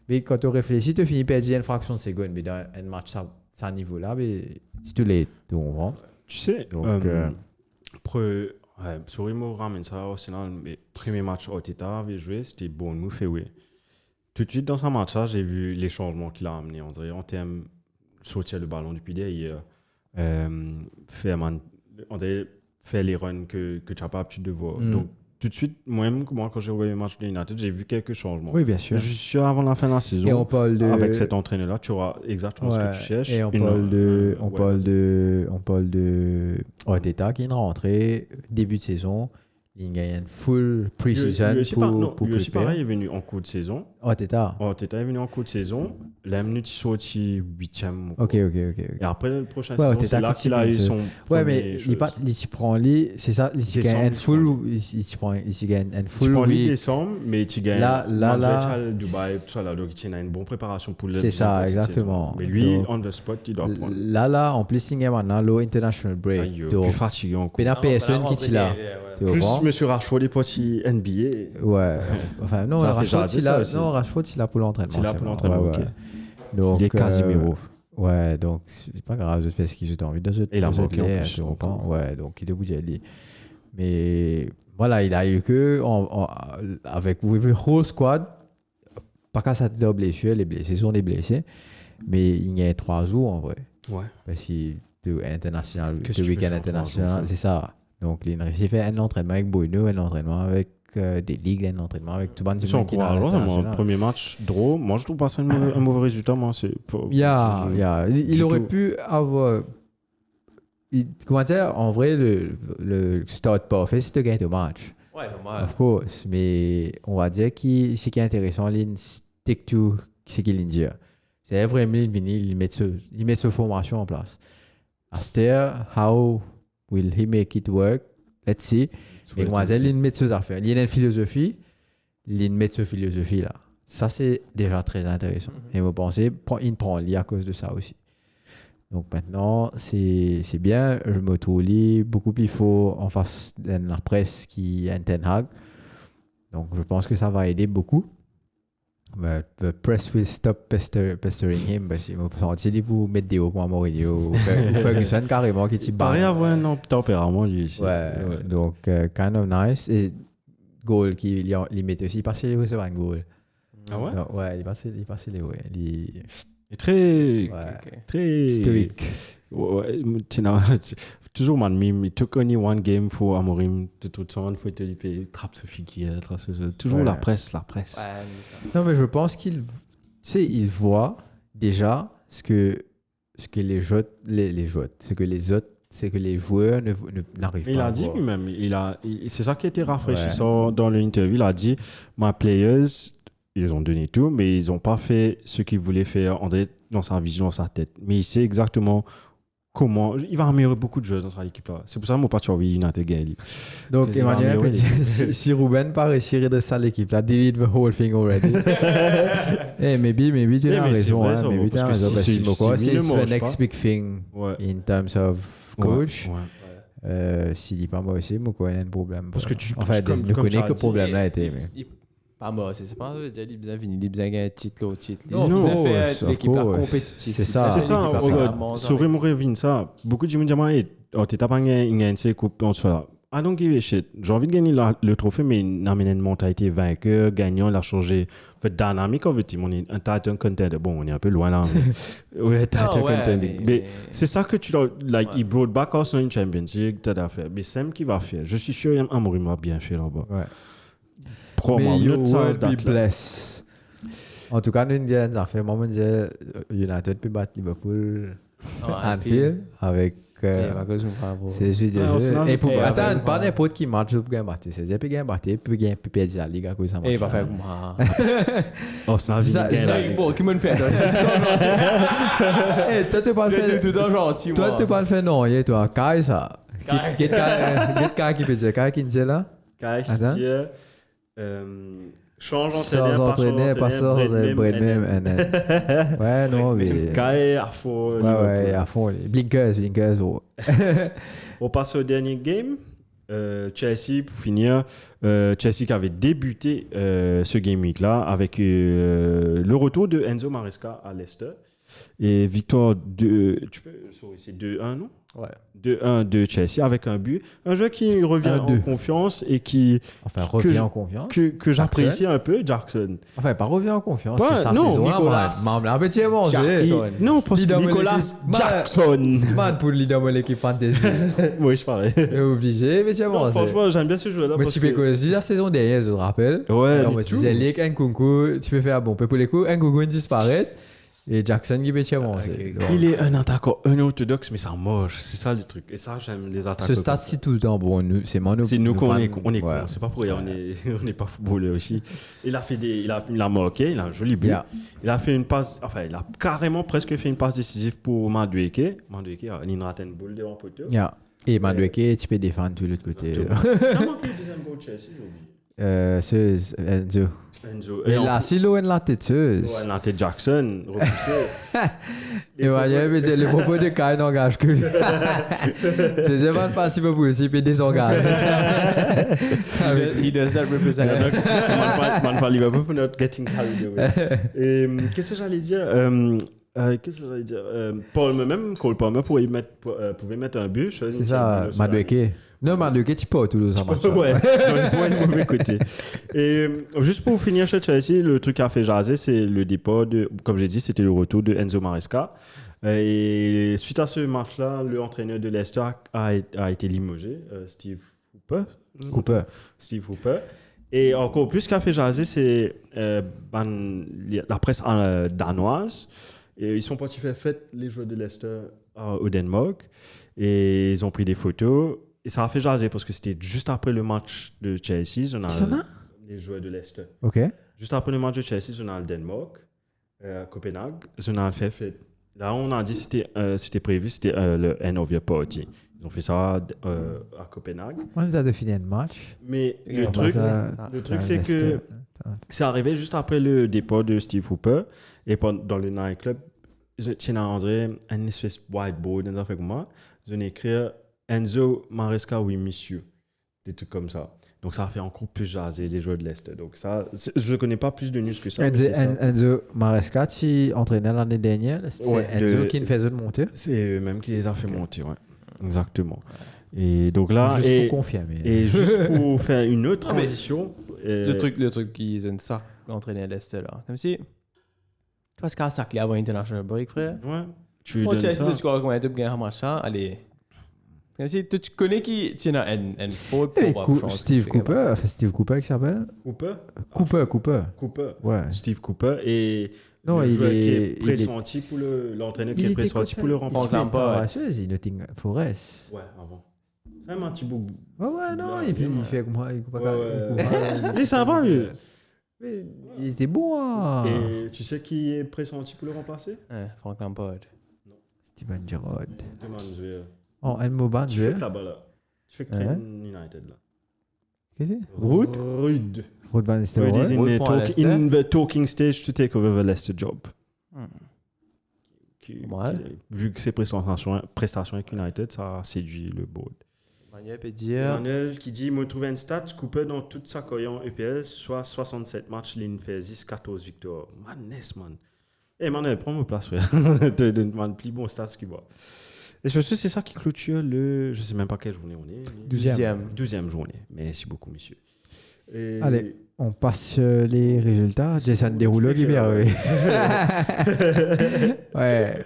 Mais quand tu réfléchis, tu finis par dire une fraction de seconde. Mais dans un match, ça niveau là, mais c'est tout late, tu comprends. Tu sais, sur Imo ramène ça au Arsenal, mais premier match Oteta avait joué, c'était Bournemouth et oui. Tout de suite dans ce match-là, j'ai vu les changements qu'il a amenés, André, en termes sortir le ballon depuis derrière, faire les runs que tu n'as pas l'habitude de voir. Donc, tout de suite, moi-même, quand j'ai regardé le match de United, j'ai vu quelques changements. Oui, bien sûr. Je suis sûr, avant la fin de la saison, Et on parle de... avec cet entraîneur-là, tu auras exactement ce que tu cherches. Et on parle de Arteta qui est rentré début de saison. Il gagne une full pre-season pour lui aussi, préparer. pareil, il est venu en cours de saison. Arteta Arteta est venu en cours de saison. La minute, il sorti 8e. Ok. Et après, le prochain Ouais, saison, Arteta c'est là qui qu'il a eu s'y son. Ouais, mais il s'y prend lui, c'est ça, il s'y gagne une full, il s'y gagne une Tu full. prends Oui, décembre, mais tu gagnes. Là, Dubaï, tout ça là, donc il a une bonne préparation pour le. c'est ça, exactement. Mais lui, Donc, on the spot, il doit prendre. Là, en plus, il y a maintenant le international break. Plus fatigué encore. Mais la personne qui est là. Plus Monsieur Rashford est parti NBA. Ouais, enfin, non, Ça fait Rashford, jaser, il ça a, aussi. non, Rashford, il a pour l'entraînement. Il a pour l'entraînement, ouais, ok. ouais. Donc, Il est Casimiro. Ouais, donc c'est pas grave, je fais ce que j'ai envie de Et il a manqué en plus. tu comprends. Ouais, donc il est bougé lui. Mais voilà, il a eu que avec le whole squad, pas qu'à sa blessure, les blessés sont des blessés, mais il y a 3 jours en vrai. Ouais. Parce que de international, Qu'est-ce de que tu week-end fais faire 3 international, jours, c'est ça. Donc il a fait un entraînement avec Bruno, un entraînement avec des ligues, un entraînement avec tout le monde. Ils sont encourageants. Le premier match, draw. Moi, je trouve pas ça un mauvais résultat. Moi, c'est. Il aurait pu avoir. Comment dire, en vrai, le start parfait, c'est de gagner le match. Ouais, normal. Of course. Mais on va dire que ce qui est intéressant, il stick to ce qu'il dit. C'est vraiment il met ce formation en place. Aster, how will he make it work? Let's see. Mais moi, il met ses affaires. Il y a une philosophie, il met cette philosophie-là. Ça, c'est déjà très intéressant. Et vous pensez, il prend l'île à cause de ça aussi. Donc maintenant, c'est bien. Je me trouve beaucoup plus fort en face de la presse qui est Ten Hag. Donc je pense que ça va aider beaucoup. But the press will stop pestering him parce qu'il m'a senti pour mettre des hauts pour Mourinho ou Ferguson carrément qui t'y bat. Pareil avoir un tempérament lui aussi. Ouais, donc kind of nice. Et goal qui il met aussi, il passait les recevoir un goal. Ah ouais? Donc, ouais, il passait les ouais. Il est très. Très. Stoïque. Ouais, toujours man meme. It took only one game for Amorim de tout temps. Il faut te dire, trappe ce figuier, toujours la presse. Ouais, Non, mais je pense qu'il voit déjà ce que les joueurs n'arrivent pas Il à a dit voir. lui-même, c'est ça qui a été rafraîchissant dans l'interview. Il a dit, my players, ils ont donné tout, mais ils n'ont pas fait ce qu'ils voulaient faire dans sa vision, dans sa tête. Mais il sait exactement comment. Il va améliorer beaucoup de choses dans cette équipe-là. C'est pour ça que mon patron United gagne. Donc, Emmanuel peut dire, si Ruben part réussir de ça l'équipe, là, delete the whole thing already. Maybe tu as raison. Maybe tu as raison. Parce que c'est the next big thing in terms of coach. S'il dit pas moi aussi, moi, il y a un problème. Parce que enfin, je ne connais que le problème là était. Pas moi, c'est pas ça veut dire qu'il a fini, il a gagné titre au titre. Non, il a fait l'équipe compétitive. C'est ça. Sauver mon revin ça. Beaucoup de gens me disent tu n'as pas gagné une coupe en soi. I don't give a shit. J'ai envie de gagner le trophée, mais il a amené une mentalité vainqueur, gagnant, il a changé. En fait, dynamique, en fait, on est un title contender. Bon, on est un peu loin là. Ouais, title contender. Mais c'est ça que tu dois. Like, il brought back us in Champions League, t'as d'affaires. Mais c'est qui va faire. Je suis sûr qu'Amorim va bien faire là-bas. Ouais. May you will be blessed. En tout cas, nous disons ça fait moment de United peut battre Liverpool Anfield avec c'est juste et pour attends pas n'importe qui match pour gagner battre c'est déjà peut gagner battre peut perdre la ligue à cause ça et il va faire comment ça bon qui me fait eh toi tu pas le faire tout gentil toi tu pas le faire non et toi Kai ça Kai qui peut dire Kai qui dit là Kai change entraîneur, passeur de Brednam. Ouais, non, mais. Kai à fond. Ouais, à fond. Blinkers. On passe au dernier game. Chelsea, pour finir. Chelsea qui avait débuté ce game week-là avec le retour de Enzo Maresca à Leicester. Et victoire c'est 2-1, non? Ouais. 2-1 de Chelsea avec un but. Un jeu qui revient en 1-2. confiance et qui Enfin, revient en confiance. que j'apprécie un peu, Jackson. Enfin, pas revient en confiance. Ouais, C'est sa non, saison Nicolas. là. Mais tu es mangé. Non, parce que Leader de Nicolas l'équipe. Jackson. Man, pour le leader de l'équipe fantasy. Oui, je parlais. Obligé, mais tu es Non, mangé. franchement, j'aime bien ce jeu-là. Mais parce tu peux que- quoi si la saison dernière, je te rappelle. Ouais, Alors, du moi, tout. si c'est Lick, un concours, tu peux faire bon, pour les coups, un concours disparaît. Et Jackson qui peut te manger. Donc, Il est un attaquant unorthodoxe, mais ça moche. C'est ça le truc. Et ça, j'aime les attaquants. ce stade, c'est tout le temps bon. C'est C'est nous qu'on est, fans. on est Ouais. cons. C'est pas pour rien, on n'est pas footballeur aussi. Il a marqué, il a un joli but. Yeah. Il a fait une passe, enfin, il a carrément presque fait une passe décisive pour Madueke. Madueke, il rate une boule devant le poteau. Yeah. Et Madueke, tu peux défendre de l'autre côté. Qui a marqué le deuxième goal de Chelsea, j'ai oublié. C'est Enzo. Enzo. Et en- là, si l'eau est la tête, Ouais, la tête Jackson, repoussé. et voyez, mais les propos de Kai n'engagent que. C'est vraiment facile pour vous aussi, puis désengage. He does that represent. Man va Liverpool for not getting carried away. Et qu'est-ce que j'allais dire même Cole Palmer pouvait mettre un but. C'est ça, Madueke. Non, Madueke, tu peux à Toulouse en match. Ouais, on est le mauvais côté. Et juste pour finir chez Chelsea, le truc qui a fait jaser, c'est le départ de, comme j'ai dit, c'était le retour de Enzo Maresca. Et suite à ce match-là, l'entraîneur de Leicester a été limogé, Steve Cooper. Steve Hooper. Et encore plus, ce qui a fait jaser, c'est la presse danoise. Et ils sont partis faire fête, les joueurs de Leicester, au Danemark. Et ils ont pris des photos. Et ça a fait jaser parce que c'était juste après le match de Chelsea. On a Qui s'en a? les joueurs de Leicester. Ok. Juste après le match de Chelsea, on a le Danemark, Copenhague. On a fait fête. Là, on a dit que c'était prévu, c'était le end of your party. Ils ont fait ça à Copenhague. On a de finir le match. Mais Et le on truc, va c'est que c'est arrivé juste après le départ de Steve Hooper. Et dans le nightclub, tiens André, un espèce de whiteboard, un affaire comme moi. Ils ont écrit Enzo Maresca, oui, monsieur. Des trucs comme ça. Donc ça a fait encore plus jaser les joueurs de l'Est. Donc ça, je ne connais pas plus de news que ça. mais c'est ça. Enzo Maresca, tu entraînais l'année dernière. C'est Ouais, Enzo qui nous faisait monter. C'est eux-mêmes qui les a fait monter, ouais. Exactement. Et donc là, Juste pour confirmer. et juste pour faire une autre mais transition. Le truc qu'ils ont ça, l'entraîneur à l'Est là. Comme si. Tu vois, c'est quand ça clé avant International Break, frère. Ouais. Tu Oh, donnes tu ça. sais, tu crois comment tu gagnes un machin, allez. Comme si tu connais qui tient un faute Eh, pour changer. Steve Cooper, enfin Steve Cooper qui s'appelle Cooper. Cooper. Cooper. Ouais. Steve Cooper et Non, le il joueur qui est- est pressenti pour l'entraîneur qui Il est était pressenti comme pour le ça. remplacer. Franck Lampard, ouais. Il Nottingham Forest. Ouais, avant. C'est un petit bout. Ouais, non, Ouais, et puis ouais. il fait comme moi, il coupe pas. Ouais. Il est sympa, lui. Mais il était bon, hein. Et tu sais qui est pressenti pour le remplacer? Ouais, Frank Lampard. Steven Gerrard. Demande-lui. Oh, El Moban, Tu fais que là-bas, là. Tu fais que Ouais. United, là. Qu'est-ce que Ruud? Ruud. c'est Ruud van Ruud Nistelrooy. is Ruud pour Leicester. in the talking stage to take over the Leicester job. Ouais. Vu que ses prestations avec United, ça a séduit le board. Manuel peut dire. Emmanuel qui dit, me trouver une stat, Cooper dans toute sa carrière en EPL, soit 67 matchs, ligne fait 14 victoires. Madness, man. Eh, Emmanuel, prends ma place, frère. Tu donnes plus bon stats qu'il voit. Et je sais, c'est ça qui clôture le. Je sais même pas quelle journée on est. 12e journée. Merci beaucoup, messieurs. Et- Allez. On passe les résultats. Jason Derulo qui vient. Oui. Ouais.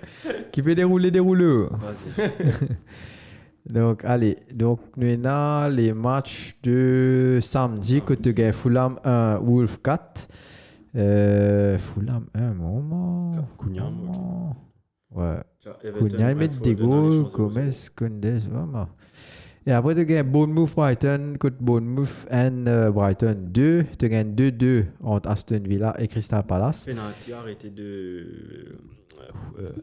Qui peut dérouler. Vas-y. Donc, allez. Donc, nous avons les matchs de samedi. Côté gain Fulham 1, Wolf 4. Fulham 1, moment. Cunha, Ouais. Everton, Cunha, il met Brentford, des dans les goals. chances Gomez, aussi. Koundé, vraiment. Et après, tu gagnes Bournemouth Brighton contre Bournemouth and Brighton 2. Tu gagnes 2-2 entre Aston Villa et Crystal Palace. Penalty arrêté de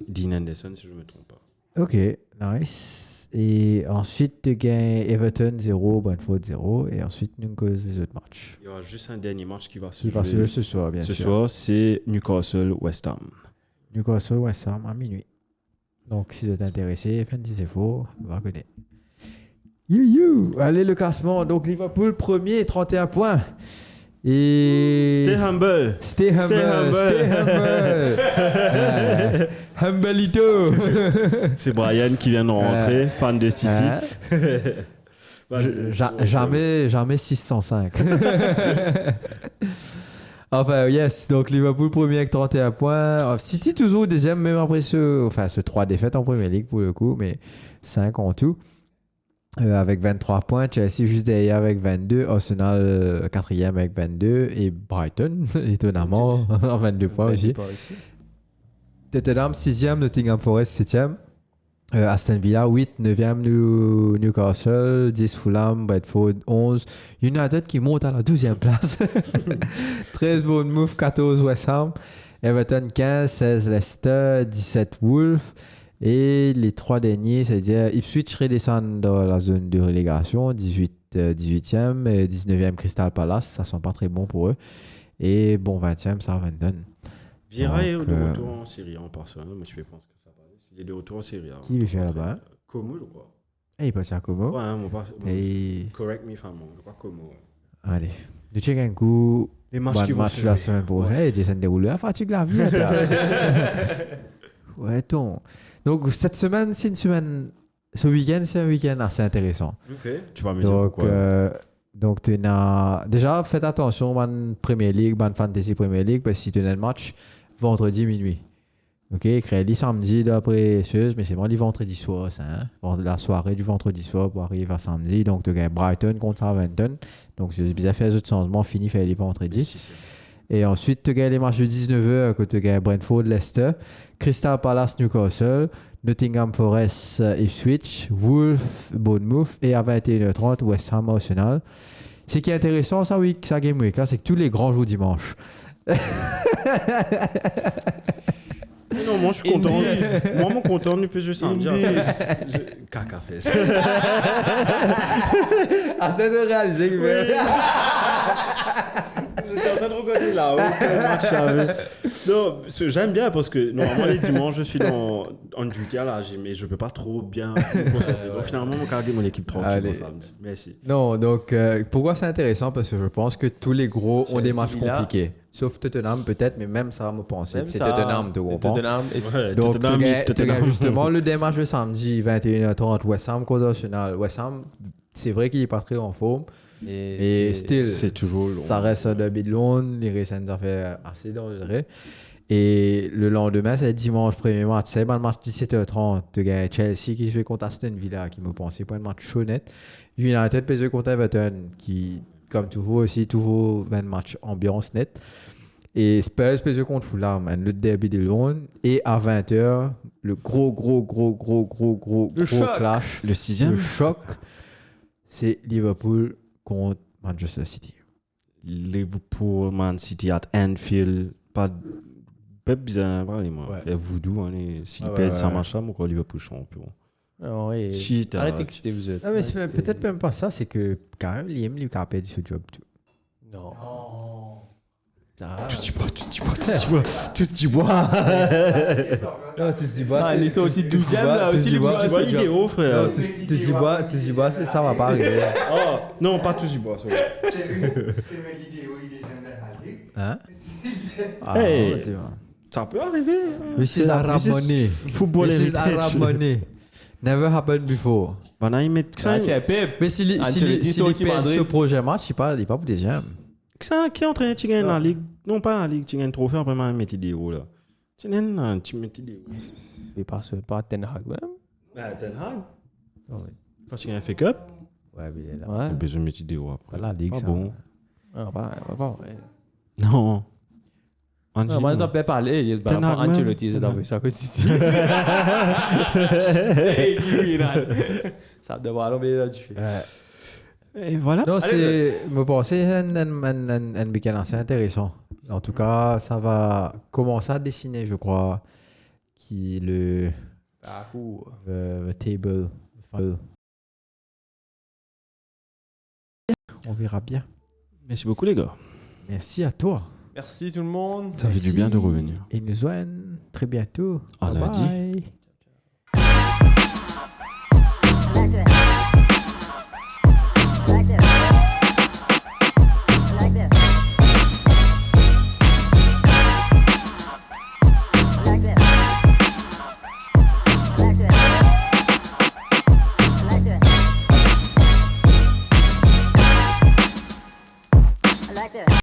Dean Henderson, si je ne me trompe pas. Ok, nice. Et ensuite, tu gagnes Everton 0, Brentford 0. Et ensuite, nous cause les autres matchs. Il y aura juste un dernier match qui va se Qui va se jouer jouer ce soir, bien ce sûr. soir, c'est Newcastle-West Ham. Newcastle, West Ham à minuit. Donc, si vous êtes intéressé, faites c'est faux, vous va connaître. Allez, le classement. Donc, Liverpool, premier, 31 points. Et. Stay humble. Stay humble. Stay humble. Stay humble. Humblito. C'est Brian qui vient de rentrer, fan de City. Jamais 605. Enfin, yes. Donc, Liverpool premier avec 31 points. City toujours deuxième, même après ce 3 défaites en Premier League pour le coup, mais 5 en tout. Avec 23 points. Chelsea juste derrière avec 22. Arsenal quatrième avec 22. Et Brighton, étonnamment, en 22 points aussi. Tottenham 6e, Nottingham Forest 7e. Aston Villa 8, 9e Newcastle, 10 Fulham, Bradford 11, United qui monte à la 12e place, 13 Bournemouth, 14 West Ham, Everton 15, 16 Leicester, 17 Wolves et les 3 derniers, c'est-à-dire Ipswich redescendent dans la zone de relégation, 18e et 19e Crystal Palace, ça sent pas très bon pour eux, et bon 20e Southampton. Vieira est de retour en Série en personnel, mais je pense que ça va. Il est de retour en Série. Qui lui fait là-bas? Como, je crois. Il passe à Como. Ouais, Et... Correct me if I'm wrong, je crois Como. Allez, nous checkons un coup. Les matchs qui vont match la semaine prochaine. Jason déroule la fatigue la vie. Ouais, ton. Donc cette semaine, c'est une semaine. Ce week-end, c'est un week-end assez intéressant. Ok. Tu vas me dire pourquoi. Donc, tu as déjà fait attention à la Premier League, à la Fantasy Premier League, parce que si tu as le match vendredi minuit. Ok, créé samedi d'après Suez, mais c'est vraiment le vendredi soir, ça. Hein? La soirée du vendredi soir pour arriver à samedi. Donc, tu as Brighton contre Southampton. Donc, c'est bizarre faire les autres changements finis, faire les vendredis. Et ensuite, tu as les matchs de 19h, que tu as Brentford, Leicester, Crystal Palace, Newcastle, Nottingham Forest, Ipswich, Wolves, Bournemouth, et à 21h30, West Ham, Arsenal. Ce qui est intéressant, ça Game Week, c'est que tous les grands jouent dimanche. Non, moi je suis content. Moi, mon content du plus de samedi. Caca fesse. Ah, c'était de réaliser que j'étais en train de regarder là. Non, j'aime bien parce que normalement les dimanches je suis en duty à l'âge, mais je peux pas trop bien me concentrer. Donc finalement, on garde mon équipe tranquille samedi. Merci. Non, donc pourquoi c'est intéressant? Parce que je pense que tous les gros ont des matchs compliqués. Sauf Tottenham peut-être, mais même ça me pensait. C'est Tottenham, tu comprends? Donc Tottenham, justement, le démarche de samedi, 21h30, West Ham contre Arsenal. West Ham, c'est vrai qu'il n'est pas très en forme. Et still, c'est toujours long. Ça reste un derby de Londres, les récentes affaires assez dangereuses. Et le lendemain, c'est dimanche, premier match. C'est le match 17h30. Tu as Chelsea qui joue contre Aston Villa, qui me pensait pas un match chaud net. United PSG contre Everton, qui, comme toujours aussi, toujours un match ambiance net. Et Spurs PSG contre Fulham, le derby de Londres. Et à 20h, le gros clash. Le 6e. Le choc, c'est Liverpool contre Manchester City. Liverpool, Man City at Anfield. Pas bizarre, parlez-moi. Ouais. Fait voodoo, si le PSG ça marche, moi, quoi, Liverpool champion. Arrêtez que c'était vous êtes. Non, mais c'est peut-être même pas ça, c'est que quand même, Liam lui a perdu ce job. Tout. Non. Tous du bois. Non, tous du bois. Ils sont aussi 12e là aussi. Tu vois l'idéo, frère. Tous du bois, ça va pas arriver. Oh, non, pas tous du bois. J'ai vu l'idéo, il est jamais Hein? Hey, ça peut arriver. This is Arab money. Football This is Arab money. Never happened before. Ils mettent ça. Mais s'il perd ce projet match, il n'est pas pour deuxième. Qui est entraîné de gagner la ligue? Non, pas la ligue, tu gagnes un trophée après ma mettre idéo là. Tu mets idéo. Mais pas Ten Hag même. Ten Hag? Quand tu gagnes un fake up? Ouais, mais il est là. Tu as besoin de mettre idéo après. Pas la ligue, pas ça. Bon. Pas vrai. Non. Non, moi, t'en peux parler. Il y a Ancelotti, c'est d'envoyer ça à City. Ça devrait aller bien là-dessus. Et voilà. Non, me penser un week-end assez intéressant. En tout cas, ça va commencer à dessiner, je crois, le table. On verra bien. Merci beaucoup, les gars. Merci à toi. Merci tout le monde. Ça fait du bien de revenir. Et nous joignent très bientôt. À lundi. Like this. I like that.